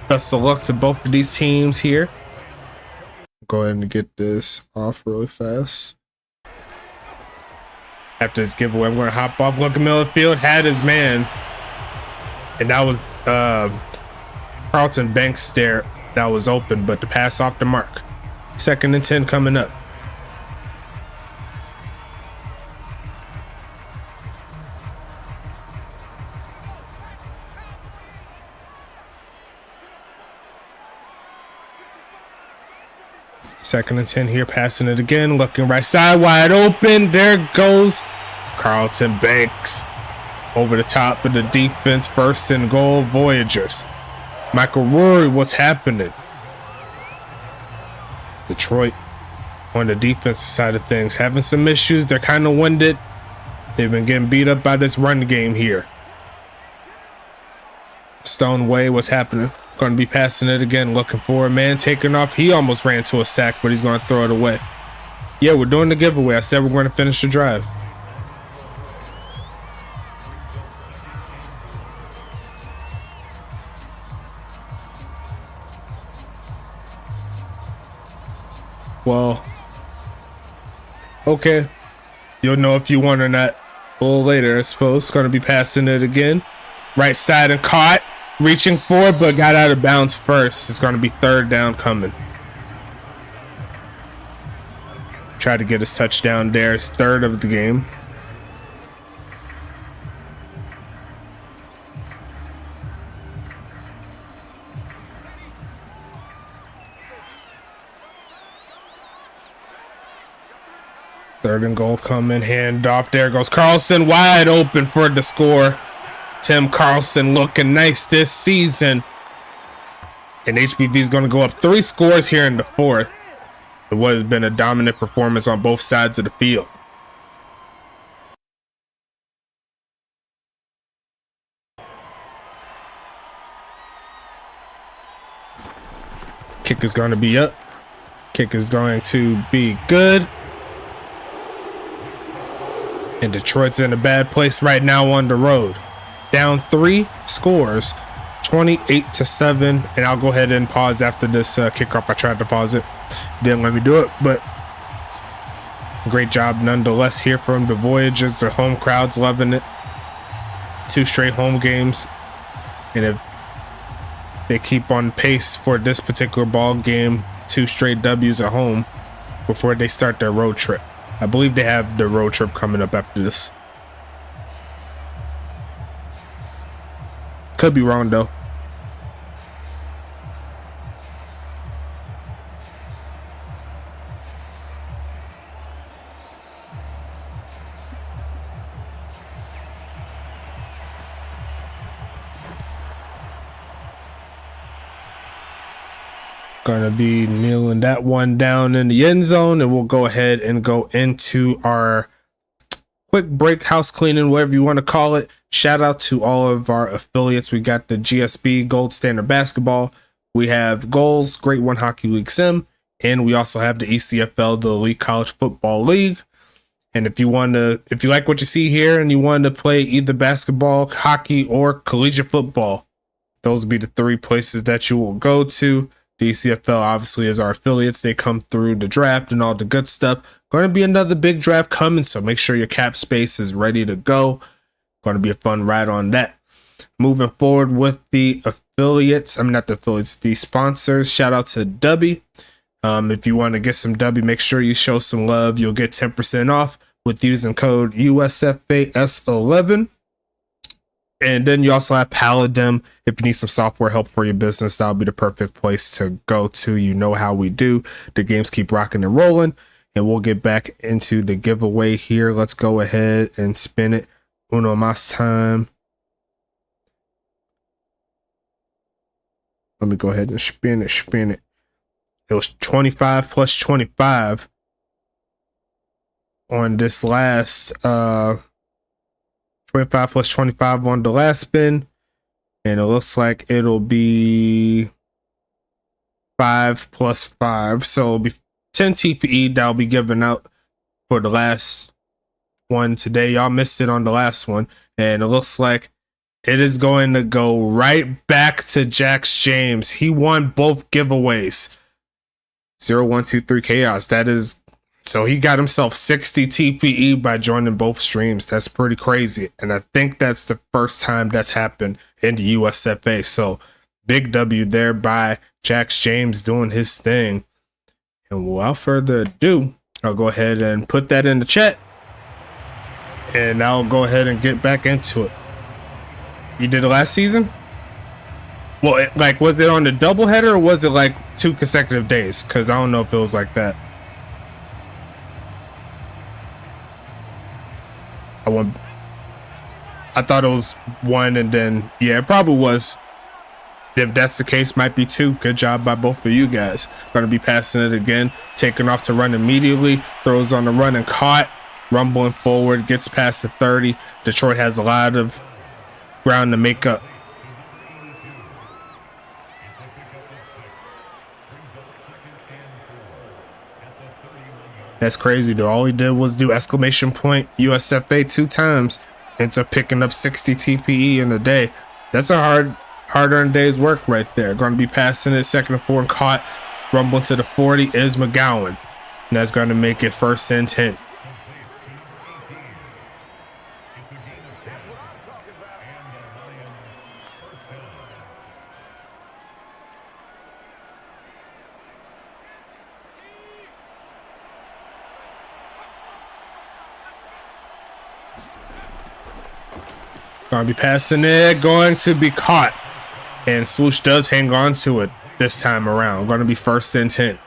Best of luck to both of these teams here. Go ahead and get this off really fast. After this giveaway, I'm going to hop off. Look, Miller Field had his man. And that was Carlton Banks there that was open, but the pass off the mark. 2nd and 10 coming up. Second and 10 here, passing it again, looking right side, wide open. There goes Carlton Banks over the top of the defense. 1st and goal, Voyagers. Michael Rory, what's happening? Detroit on the defensive side of things having some issues. They're kind of winded. They've been getting beat up by this run game here. Stoneway, what's happening? Going to be passing it again, looking for a man, taking off. He almost ran to a sack, but he's going to throw it away. Yeah, we're doing the giveaway. I said we're going to finish the drive. Well, okay. You'll know if you won or not a little later, I suppose. Going to be passing it again. Right side and caught. Reaching for it, but got out of bounds first. It's going to be 3rd down coming. Try to get his touchdown there. It's 3rd of the game. Third and goal coming. Hand off. There goes Carlson, wide open for the score. Tim Carlson looking nice this season. And HBV is going to go up 3 scores here in the 4th. It has been a dominant performance on both sides of the field. Kick is going to be up. Kick is going to be good. And Detroit's in a bad place right now on the road. Down 3 scores, 28-7. And I'll go ahead and pause after this kickoff. I tried to pause it. Didn't let me do it, but great job nonetheless here from the Voyagers. The home crowd's loving it. 2 straight home games. And if they keep on pace for this particular ball game, 2 straight W's at home before they start their road trip. I believe they have the road trip coming up after this. Could be wrong though. Gonna be kneeling that one down in the end zone, and we'll go ahead and go into our quick break, house cleaning, whatever you want to call it. Shout out to all of our affiliates. We got the GSB Gold Standard Basketball. We have Goals, Great One Hockey League Sim, and we also have the ECFL, the Elite College Football League. And if you like what you see here and you want to play either basketball, hockey, or collegiate football, those will be the 3 places that you will go to. The ECFL obviously is our affiliates. They come through the draft and all the good stuff. Going to be another big draft coming, so make sure your cap space is ready to go. Going to be a fun ride on that. Moving forward with the affiliates, not the affiliates, the sponsors. Shout out to Dubby. If you want to get some Dubby, make sure you show some love. You'll get 10% off with using code USFA S11. And then you also have Paladin. If you need some software help for your business, that'll be the perfect place to go to. You know how we do. The games keep rocking and rolling. And we'll get back into the giveaway here. Let's go ahead and spin it. Uno mas time. Let me go ahead and spin it. It was 25 plus 25 on this last 25 plus 25 on the last spin, and it looks like it'll be 5 plus 5, so it'll be 10 TPE that'll be given out for the last one today. Y'all missed it on the last one, and it looks like it is going to go right back to Jax James. He won both giveaways. 0123 Chaos. That is, so he got himself 60 TPE by joining both streams. That's pretty crazy, and I think that's the first time that's happened in the USFA. So big W there by Jax James doing his thing. And without further ado, I'll go ahead and put that in the chat, and I'll go ahead and get back into it. You did it last season? Well, was it on the doubleheader, or was it like 2 consecutive days? Because I don't know if it was like that. I thought it was 1, and then, yeah, it probably was. If that's the case, might be 2. Good job by both of you guys. Going to be passing it again, taking off to run immediately, throws on the run and caught, rumbling forward, gets past the 30. Detroit has a lot of ground to make up. That's crazy though. All he did was do exclamation point USFA 2 times, ends up picking up 60 TPE in a day. That's a hard-earned day's work right there. Going to be passing it, 2nd and 4 and caught. Rumbling to the 40 is McGowan, and that's going to make it 1st and 10. Going to be passing it, going to be caught, and Swoosh does hang on to it this time around. Going to be 1st and 10.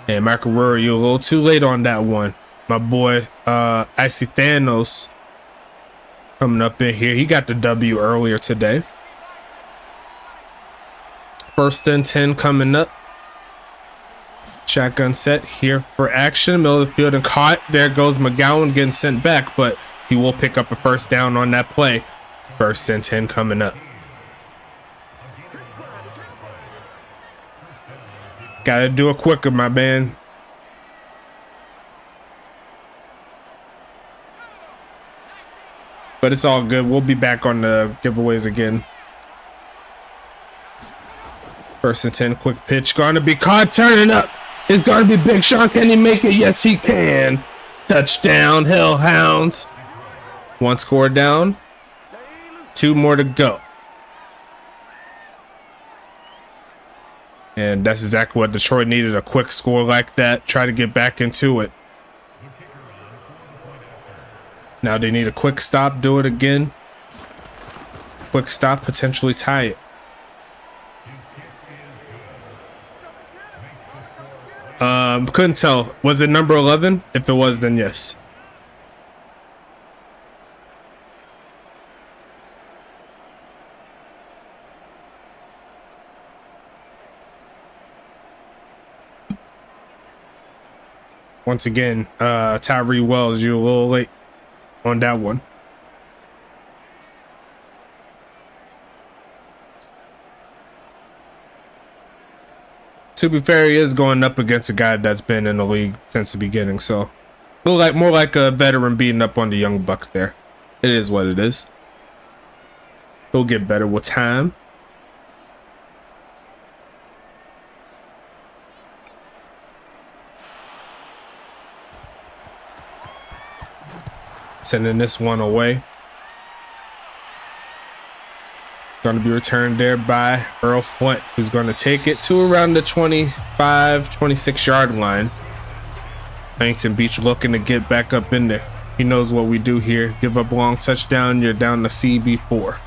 And Michael Rory, you're a little too late on that one. My boy, Icy Thanos, coming up in here. He got the W earlier today. 1st and 10 coming up. Shotgun set here for action. Middle of the field and caught. There goes McGowan getting sent back, but he will pick up a 1st down on that play. 1st and 10 coming up. Gotta do it quicker, my man. But it's all good. We'll be back on the giveaways again. 1st and 10, quick pitch. Going to be caught, turning up. It's going to be Big Sean. Can he make it? Yes, he can. Touchdown, Hellhounds. 1 score down. 2 more to go. And that's exactly what Detroit needed, a quick score like that. Try to get back into it. Now they need a quick stop, do it again. Quick stop, potentially tie it. Couldn't tell. Was it number 11? If it was, then yes. Once again, Tyree Wells, you're a little late on that one. To be fair, he is going up against a guy that's been in the league since the beginning, so more like a veteran beating up on the young bucks there. It is what it is. He'll get better with time. Sending this one away. Going to be returned there by Earl Flint, who's going to take it to around the 25, 26 yard line. Huntington Beach looking to get back up in there. He knows what we do here. Give up a long touchdown. You're down to CB4.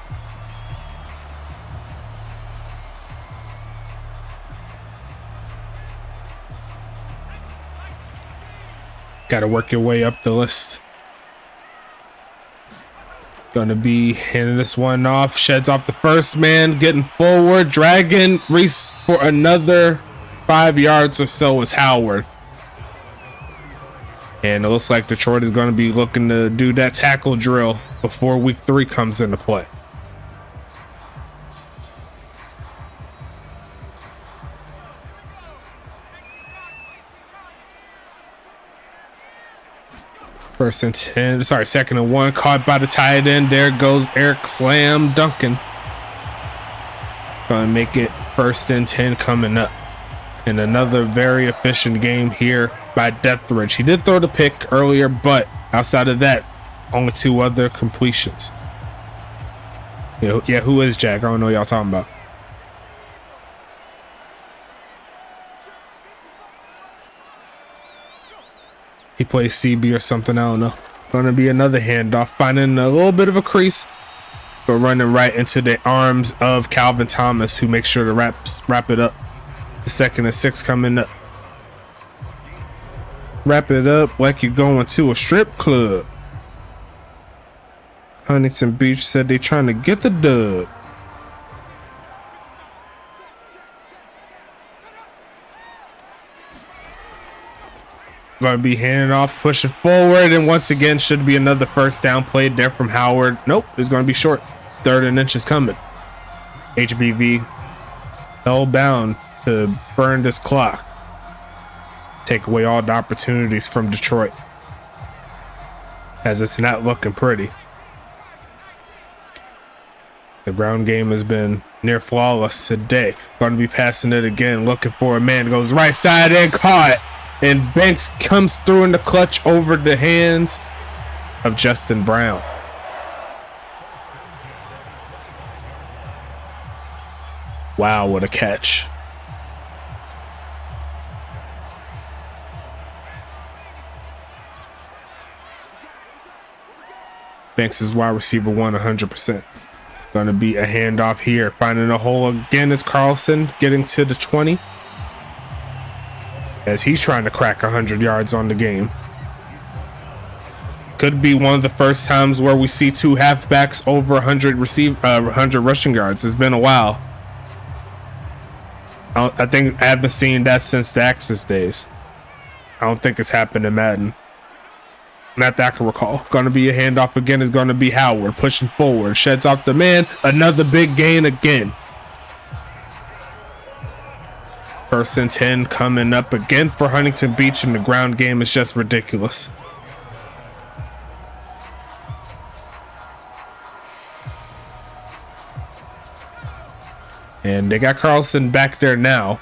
Got to work your way up the list. Gonna be handing this one off. Sheds off the first man, getting forward. Dragon Reese for another 5 yards or so is Howard. And it looks like Detroit is going to be looking to do that tackle drill before week 3 comes into play. Second and 1, caught by the tight end. There goes Eric Slam Duncan. Gonna make it 1st and 10 coming up. And another very efficient game here by Deathridge. He did throw the pick earlier, but outside of that, only 2 other completions. Yeah, who is Jack? I don't know what y'all talking about. He plays CB or something, I don't know. Gonna be another handoff, finding a little bit of a crease, but running right into the arms of Calvin Thomas, who makes sure to wrap it up. The 2nd and 6 coming up. Wrap it up like you're going to a strip club. Huntington Beach said they trying to get the dub. Going to be handing off, pushing forward, and once again should be another 1st down play there from Howard. Nope, it's going to be short. 3rd and inches coming. HBV hellbound to burn this clock. Take away all the opportunities from Detroit, as it's not looking pretty. The ground game has been near flawless today. Going to be passing it again, looking for a man. Goes right side and caught. And Banks comes through in the clutch over the hands of Justin Brown. Wow, what a catch. Banks is wide receiver 1, 100%. Going to be a handoff here. Finding a hole again is Carlson, getting to the 20. As he's trying to crack 100 yards on the game. Could be one of the first times where we see 2 halfbacks over 100 rushing yards. It's been a while. I think I haven't seen that since the Axis days. I don't think it's happened in Madden. Not that I can recall. Going to be a handoff again is going to be Howard pushing forward. Sheds off the man. Another big gain again. 1st and 10 coming up again for Huntington Beach, and the ground game is just ridiculous. And they got Carlson back there now.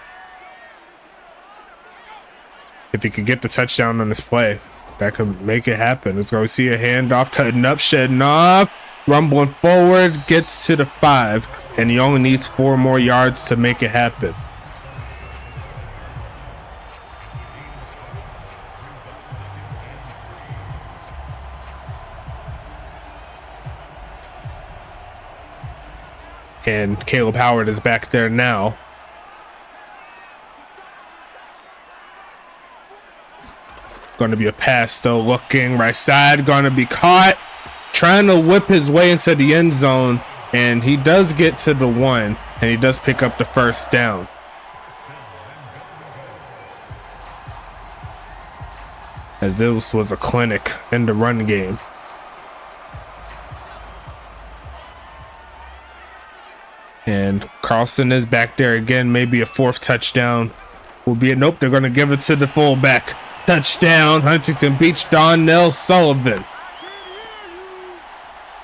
If he could get the touchdown on this play, that could make it happen. It's going to see a handoff, cutting up, shedding off, rumbling forward, gets to the 5, and he only needs 4 more yards to make it happen. And Caleb Howard is back there now. Going to be a pass though, looking right side, going to be caught, trying to whip his way into the end zone, and he does get to the 1, and he does pick up the 1st down. As this was a clinic in the run game. And Carlson is back there again. Maybe a 4th touchdown will be a nope. They're going to give it to the fullback. Touchdown, Huntington Beach, Donnell Sullivan.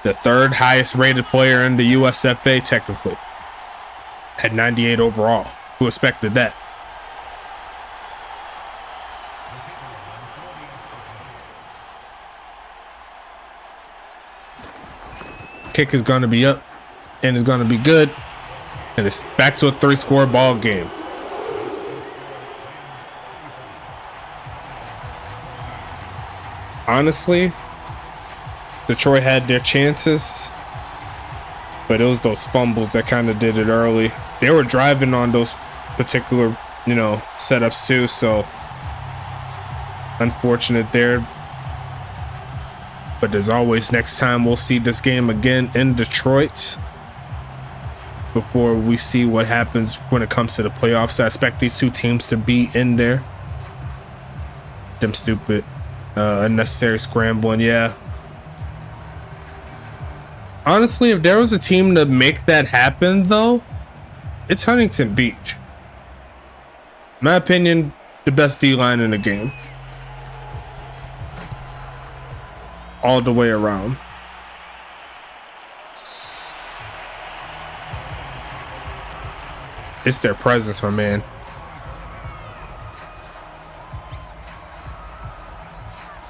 The 3rd highest rated player in the USFA technically. At 98 overall. Who expected that? Kick is going to be up. And it's going to be good. And it's back to a 3-score ball game. Honestly, Detroit had their chances, but it was those fumbles that kind of did it early. They were driving on those particular, setups too, so unfortunate there. But as always, next time we'll see this game again in Detroit before we see what happens when it comes to the playoffs. I expect these 2 teams to be in there. Them stupid Unnecessary scrambling, yeah. Honestly, if there was a team to make that happen, though, it's Huntington Beach. In my opinion, the best D-line in the game. All the way around. It's their presence, my man.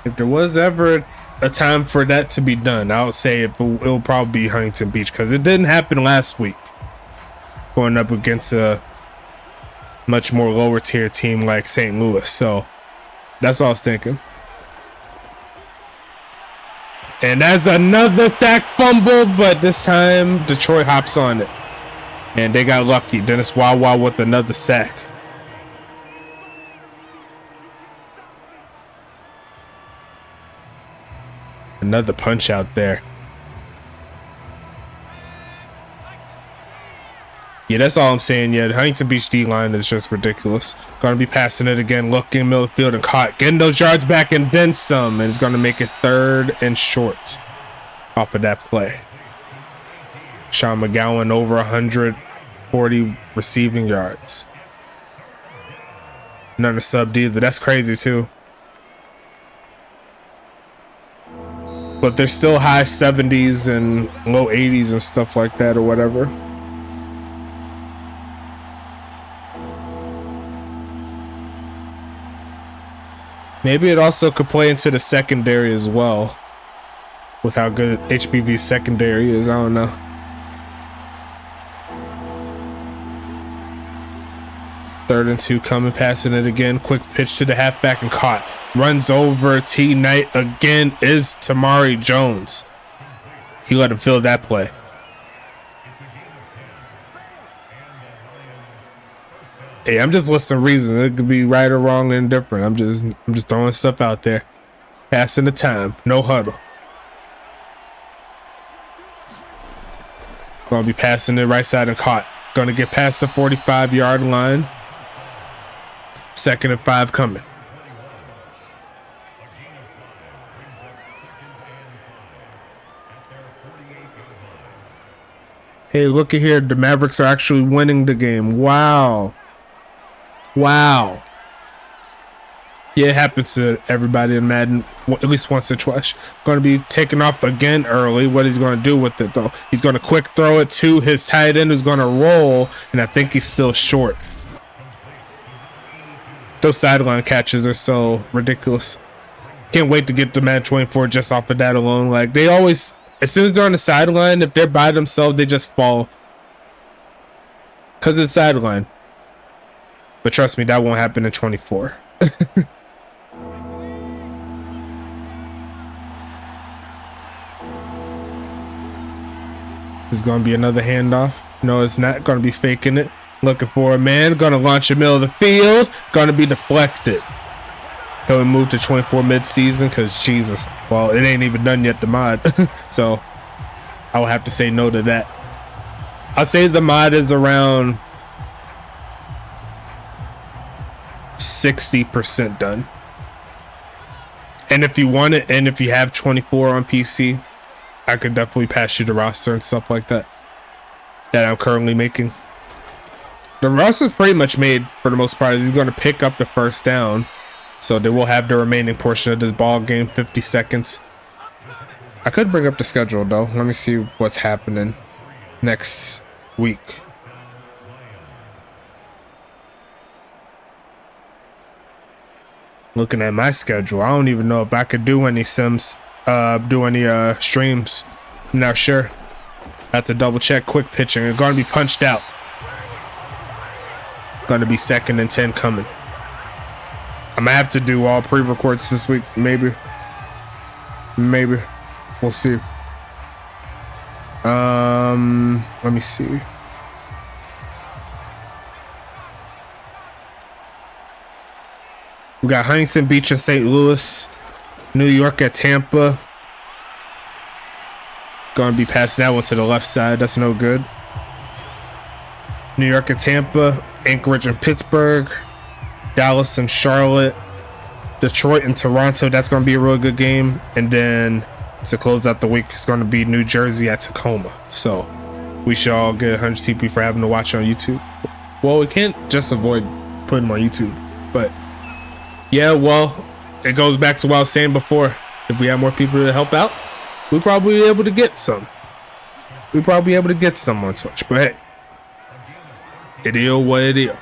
If there was ever a time for that to be done, I would say it'll probably be Huntington Beach, because it didn't happen last week going up against a much more lower tier team like St. Louis. So that's all I was thinking. And that's another sack fumble, but this time Detroit hops on it. And they got lucky. Dennis Wawa with another sack. Another punch out there. Yeah, that's all I'm saying. Yeah, the Huntington Beach D-line is just ridiculous. Gonna be passing it again, looking middle of the field and caught. Getting those yards back and then some. And it's gonna make it 3rd and short off of that play. Sean McGowan over 140 receiving yards. None of subbed either. That's crazy too. But they're still high 70s and low 80s and stuff like that or whatever. Maybe it also could play into the secondary as well. With how good HBV's secondary is, I don't know. Third and 2 coming, passing it again. Quick pitch to the halfback and caught. Runs over T. Knight again is Tamari Jones. He let him fill that play. Hey, I'm just listing reasons. It could be right or wrong and indifferent. I'm just throwing stuff out there. Passing the time. No huddle. Gonna be passing it right side and caught. Gonna get past the 45-yard line. 2nd and 5 coming. Hey, look at here. The Mavericks are actually winning the game. Wow. Wow. Yeah, it happens to everybody in Madden at least once or twice. Going to be taken off again early. What he's going to do with it, though? He's going to quick throw it to his tight end, who's going to roll, and I think he's still short. Those sideline catches are so ridiculous. Can't wait to get to Madden 24 just off of that alone. Like, they always, as soon as they're on the sideline, if they're by themselves, they just fall. Because it's sideline. But trust me, that won't happen in 24. There's going to be another handoff. No, it's not. Going to be faking it. Looking for a man. Going to launch in the middle of the field. Going to be deflected. He'll move to 24 mid-season because, Jesus, well, it ain't even done yet, the mod. So I will have to say no to that. I'll say the mod is around 60% done. And if you want it, and if you have 24 on PC, I could definitely pass you the roster and stuff like that I'm currently making. The roster's pretty much made for the most part. He's going to pick up the first down, so they will have the remaining portion of this ball game, 50 seconds. I could bring up the schedule though. Let me see what's happening next week. Looking at my schedule, I don't even know if I could do any streams. I'm not sure. I have to double check. Quick pitching. It's going to be punched out. Going to be 2nd and 10 coming. I'm gonna have to do all pre-records this week. Maybe. We'll see. Let me see. We got Huntington Beach and St. Louis. New York at Tampa. Gonna be passing that one to the left side. That's no good. New York and Tampa. Anchorage and Pittsburgh. Dallas and Charlotte. Detroit and Toronto. That's going to be a really good game. And then to close out the week, it's going to be New Jersey at Tacoma. So we should all get 100 TP for having to watch on YouTube. Well, we can't just avoid putting them on YouTube. But yeah, well, it goes back to what I was saying before. If we have more people to help out, we'll probably be able to get some. We'll probably be able to get some on Twitch. But hey, it is what it is.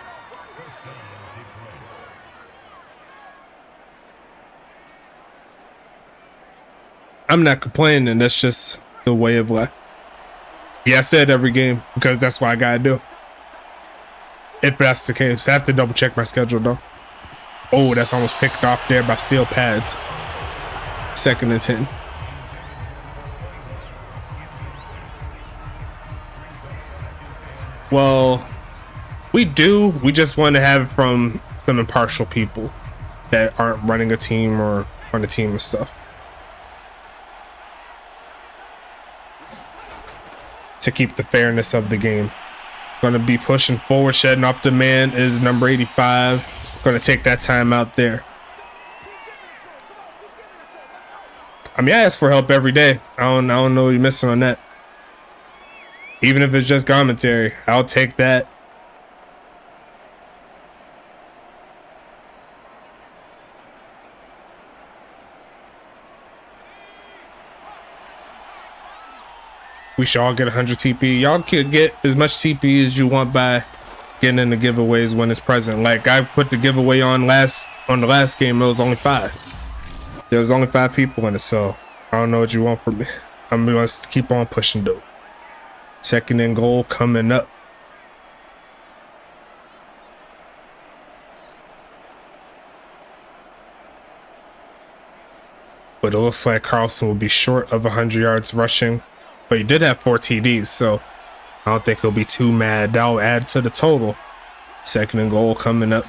I'm not complaining. That's just the way of life. Yeah, I said every game because that's what I gotta do. If that's the case, I have to double check my schedule though. Oh, that's almost picked off there by steel pads. 2nd and 10. Well, we do. We just want to have it from some impartial people that aren't running a team or on a team and stuff. To keep the fairness of the game. Going to be pushing forward, shedding off the man is number 85. Going to take that time out there. I mean, I ask for help every day. I don't know what you're missing on that. Even if it's just commentary, I'll take that. We should all get 100 TP. Y'all can get as much TP as you want by getting in the giveaways when it's present. Like I put the giveaway on the last game, it was only 5. There was only 5 people in it, so I don't know what you want from me. I'm going to keep on pushing though. 2nd and goal coming up. But it looks like Carlson will be short of 100 yards rushing. But he did have 4 TDs, so I don't think he'll be too mad. That'll add to the total. 2nd and goal coming up.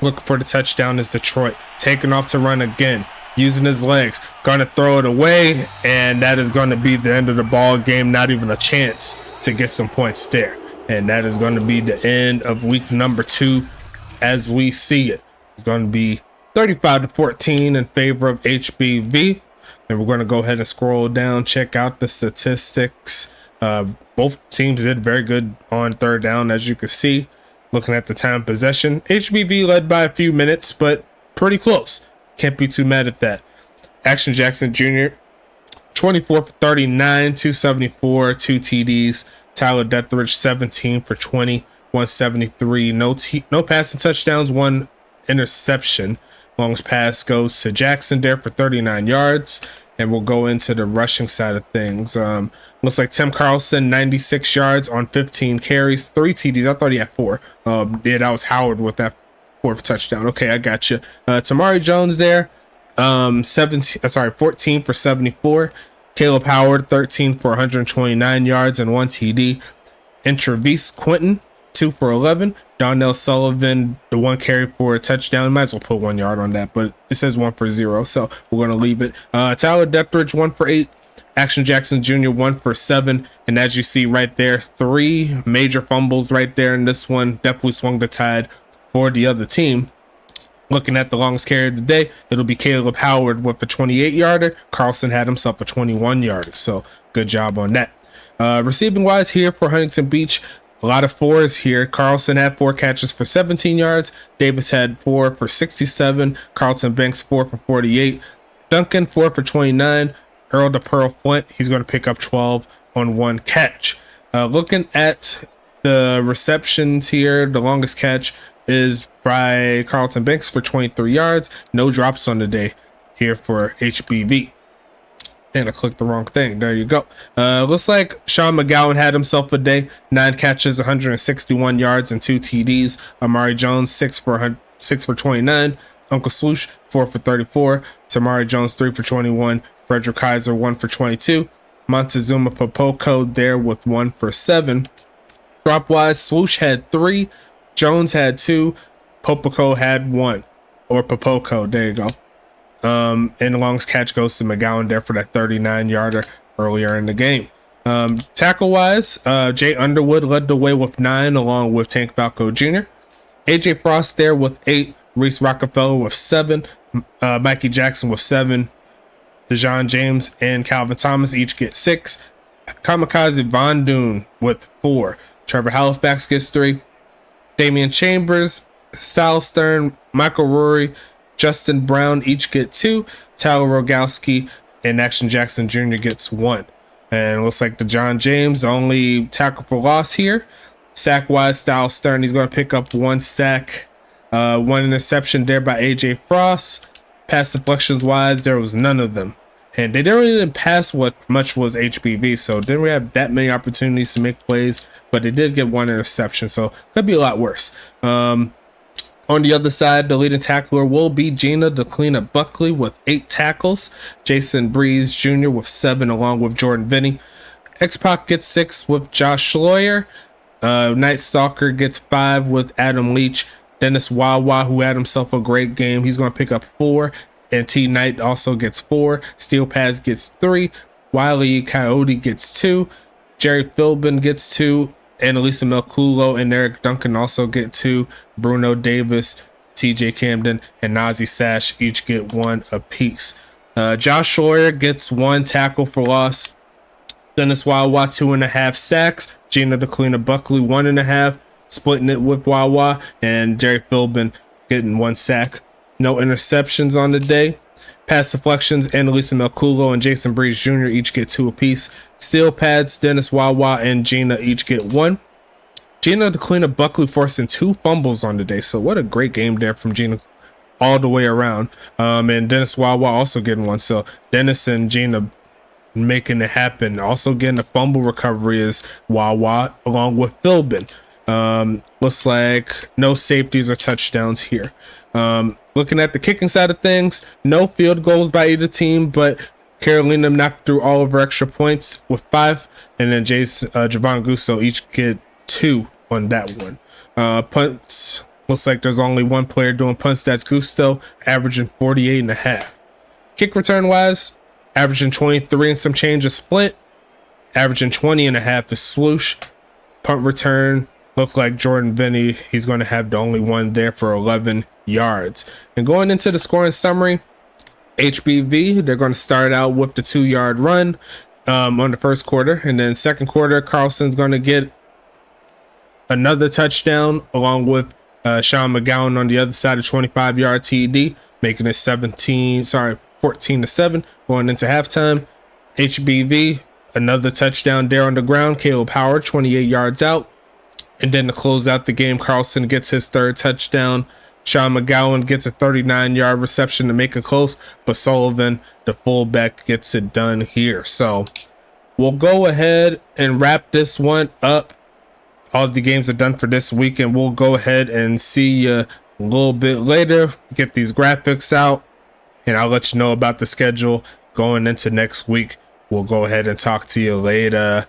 Looking for the touchdown is Detroit. Taking off to run again. Using his legs. Going to throw it away. And that is going to be the end of the ball game. Not even a chance to get some points there. And that is going to be the end of week number 2 as we see it. It's going to be 35-14 in favor of HBV. And we're going to go ahead and scroll down, check out the statistics. Both teams did very good on 3rd down, as you can see. Looking at the time possession, HBV led by a few minutes, but pretty close. Can't be too mad at that. Action Jackson Jr., 24 for 39, 274, 2 TDs. Tyler Deathridge, 17 for 20, 173. No passing touchdowns, 1 interception. Longest pass goes to Jackson there for 39 yards. And we'll go into the rushing side of things. Looks like Tim Carlson, 96 yards on 15 carries, 3 TDs. I thought he had 4. Yeah, that was Howard with that 4th touchdown. Okay, I got you. Tamari Jones there, 14 for 74. Caleb Howard, 13 for 129 yards and 1 TD. And Travis Quentin, 2 for 11. Donnell Sullivan, the 1 carry for a touchdown. Might as well put 1 yard on that, but it says 1 for 0, so we're going to leave it. Tyler Deathridge, 1 for 8. Action Jackson Jr., 1 for 7. And as you see right there, 3 major fumbles right there. And this one definitely swung the tide for the other team. Looking at the longest carry of the day, it'll be Caleb Howard with a 28-yarder. Carlson had himself a 21-yarder, so good job on that. Receiving-wise here for Huntington Beach, a lot of 4s here. Carlson had 4 catches for 17 yards. Davis had 4 for 67. Carlton Banks 4 for 48. Duncan 4 for 29. Earl the Pearl Flint, he's going to pick up 12 on 1 catch. Looking at the receptions here, the longest catch is by Carlton Banks for 23 yards. No drops on the day here for HBV. And I clicked the wrong thing. There you go. Looks like Sean McGowan had himself a day. 9 catches, 161 yards, and 2 TDs. Amari Jones, 6 for 29. Uncle Swoosh, 4 for 34. Tamari Jones, 3 for 21. Frederick Kaiser, 1 for 22. Montezuma Popoko there with 1 for 7. Drop-wise, Swoosh had 3. Jones had 2. Popoko had 1. Or Popoko, there you go. And the longest catch goes to McGowan there for that 39-yarder earlier in the game. Tackle-wise, Jay Underwood led the way with 9, along with Tank Falco Jr. AJ Frost there with 8. Reese Rockefeller with 7. Mikey Jackson with 7. DeJon James and Calvin Thomas each get 6. Kamikaze Von Dune with 4. Trevor Halifax gets 3. Damian Chambers, Sal Stern, Michael Rory, Justin Brown each get 2. Tyler Rogowski and Action Jackson Jr. gets 1. And it looks like DeJon James, the only tackle for loss here. Sack wise, Sal Stern, he's going to pick up 1 sack. 1 interception there by AJ Frost. Pass deflections wise, there was none of them. And they didn't really pass what much was HBV, so didn't really have that many opportunities to make plays, but they did get 1 interception, so could be a lot worse. On the other side, the leading tackler will be Gina DeClina Buckley with 8 tackles. Jason Breeze Jr. with 7, along with Jordan Vinny. X-Pac gets 6 with Josh Schloyer. Night Stalker gets 5 with Adam Leach. Dennis Wawa, who had himself a great game, he's going to pick up 4. And T Knight also gets 4. Steel Pads gets 3. Wiley Coyote gets 2. Jerry Philbin gets 2. And Elisa Melculo and Eric Duncan also get 2. Bruno Davis, TJ Camden, and Nazi Sash each get 1 apiece. Josh Schloyer gets 1 tackle for loss. Dennis Wawa 2.5 sacks. Gina DeClina Buckley 1.5. Splitting it with Wawa, and Jerry Philbin getting 1 sack. No interceptions on the day. Pass deflections, Annalisa Melculo and Jason Breeze Jr. each get 2 apiece. Steel Pads, Dennis Wawa and Gina each get 1. Gina DeClina Buckley forcing 2 fumbles on the day, so what a great game there from Gina all the way around. And Dennis Wawa also getting 1, so Dennis and Gina making it happen. Also getting a fumble recovery is Wawa along with Philbin. Looks like no safeties or touchdowns here. Looking at the kicking side of things, no field goals by either team, but Carolina knocked through all of her extra points with 5, and then Javon Gusso each get 2 on that one. Punts, looks like there's only 1 player doing punts, that's Gusto, averaging 48.5. Kick return wise, averaging 23 and some change is Flint, averaging 20.5 is Swoosh. Punt return, look like Jordan Vinny, he's going to have the only one there for 11 yards. And going into the scoring summary, HBV, they're going to start out with the 2-yard run on the first quarter. And then second quarter, Carlson's going to get another touchdown along with Sean McGowan on the other side, of 25-yard TD, making it 14-7 going into halftime. HBV, another touchdown there on the ground. Caleb Howard, 28 yards out. And then to close out the game, Carlson gets his 3rd touchdown. Sean McGowan gets a 39-yard reception to make it close, but Sullivan, the fullback, gets it done here. So we'll go ahead and wrap this one up. All the games are done for this week, and we'll go ahead and see you a little bit later. Get these graphics out, and I'll let you know about the schedule going into next week. We'll go ahead and talk to you later.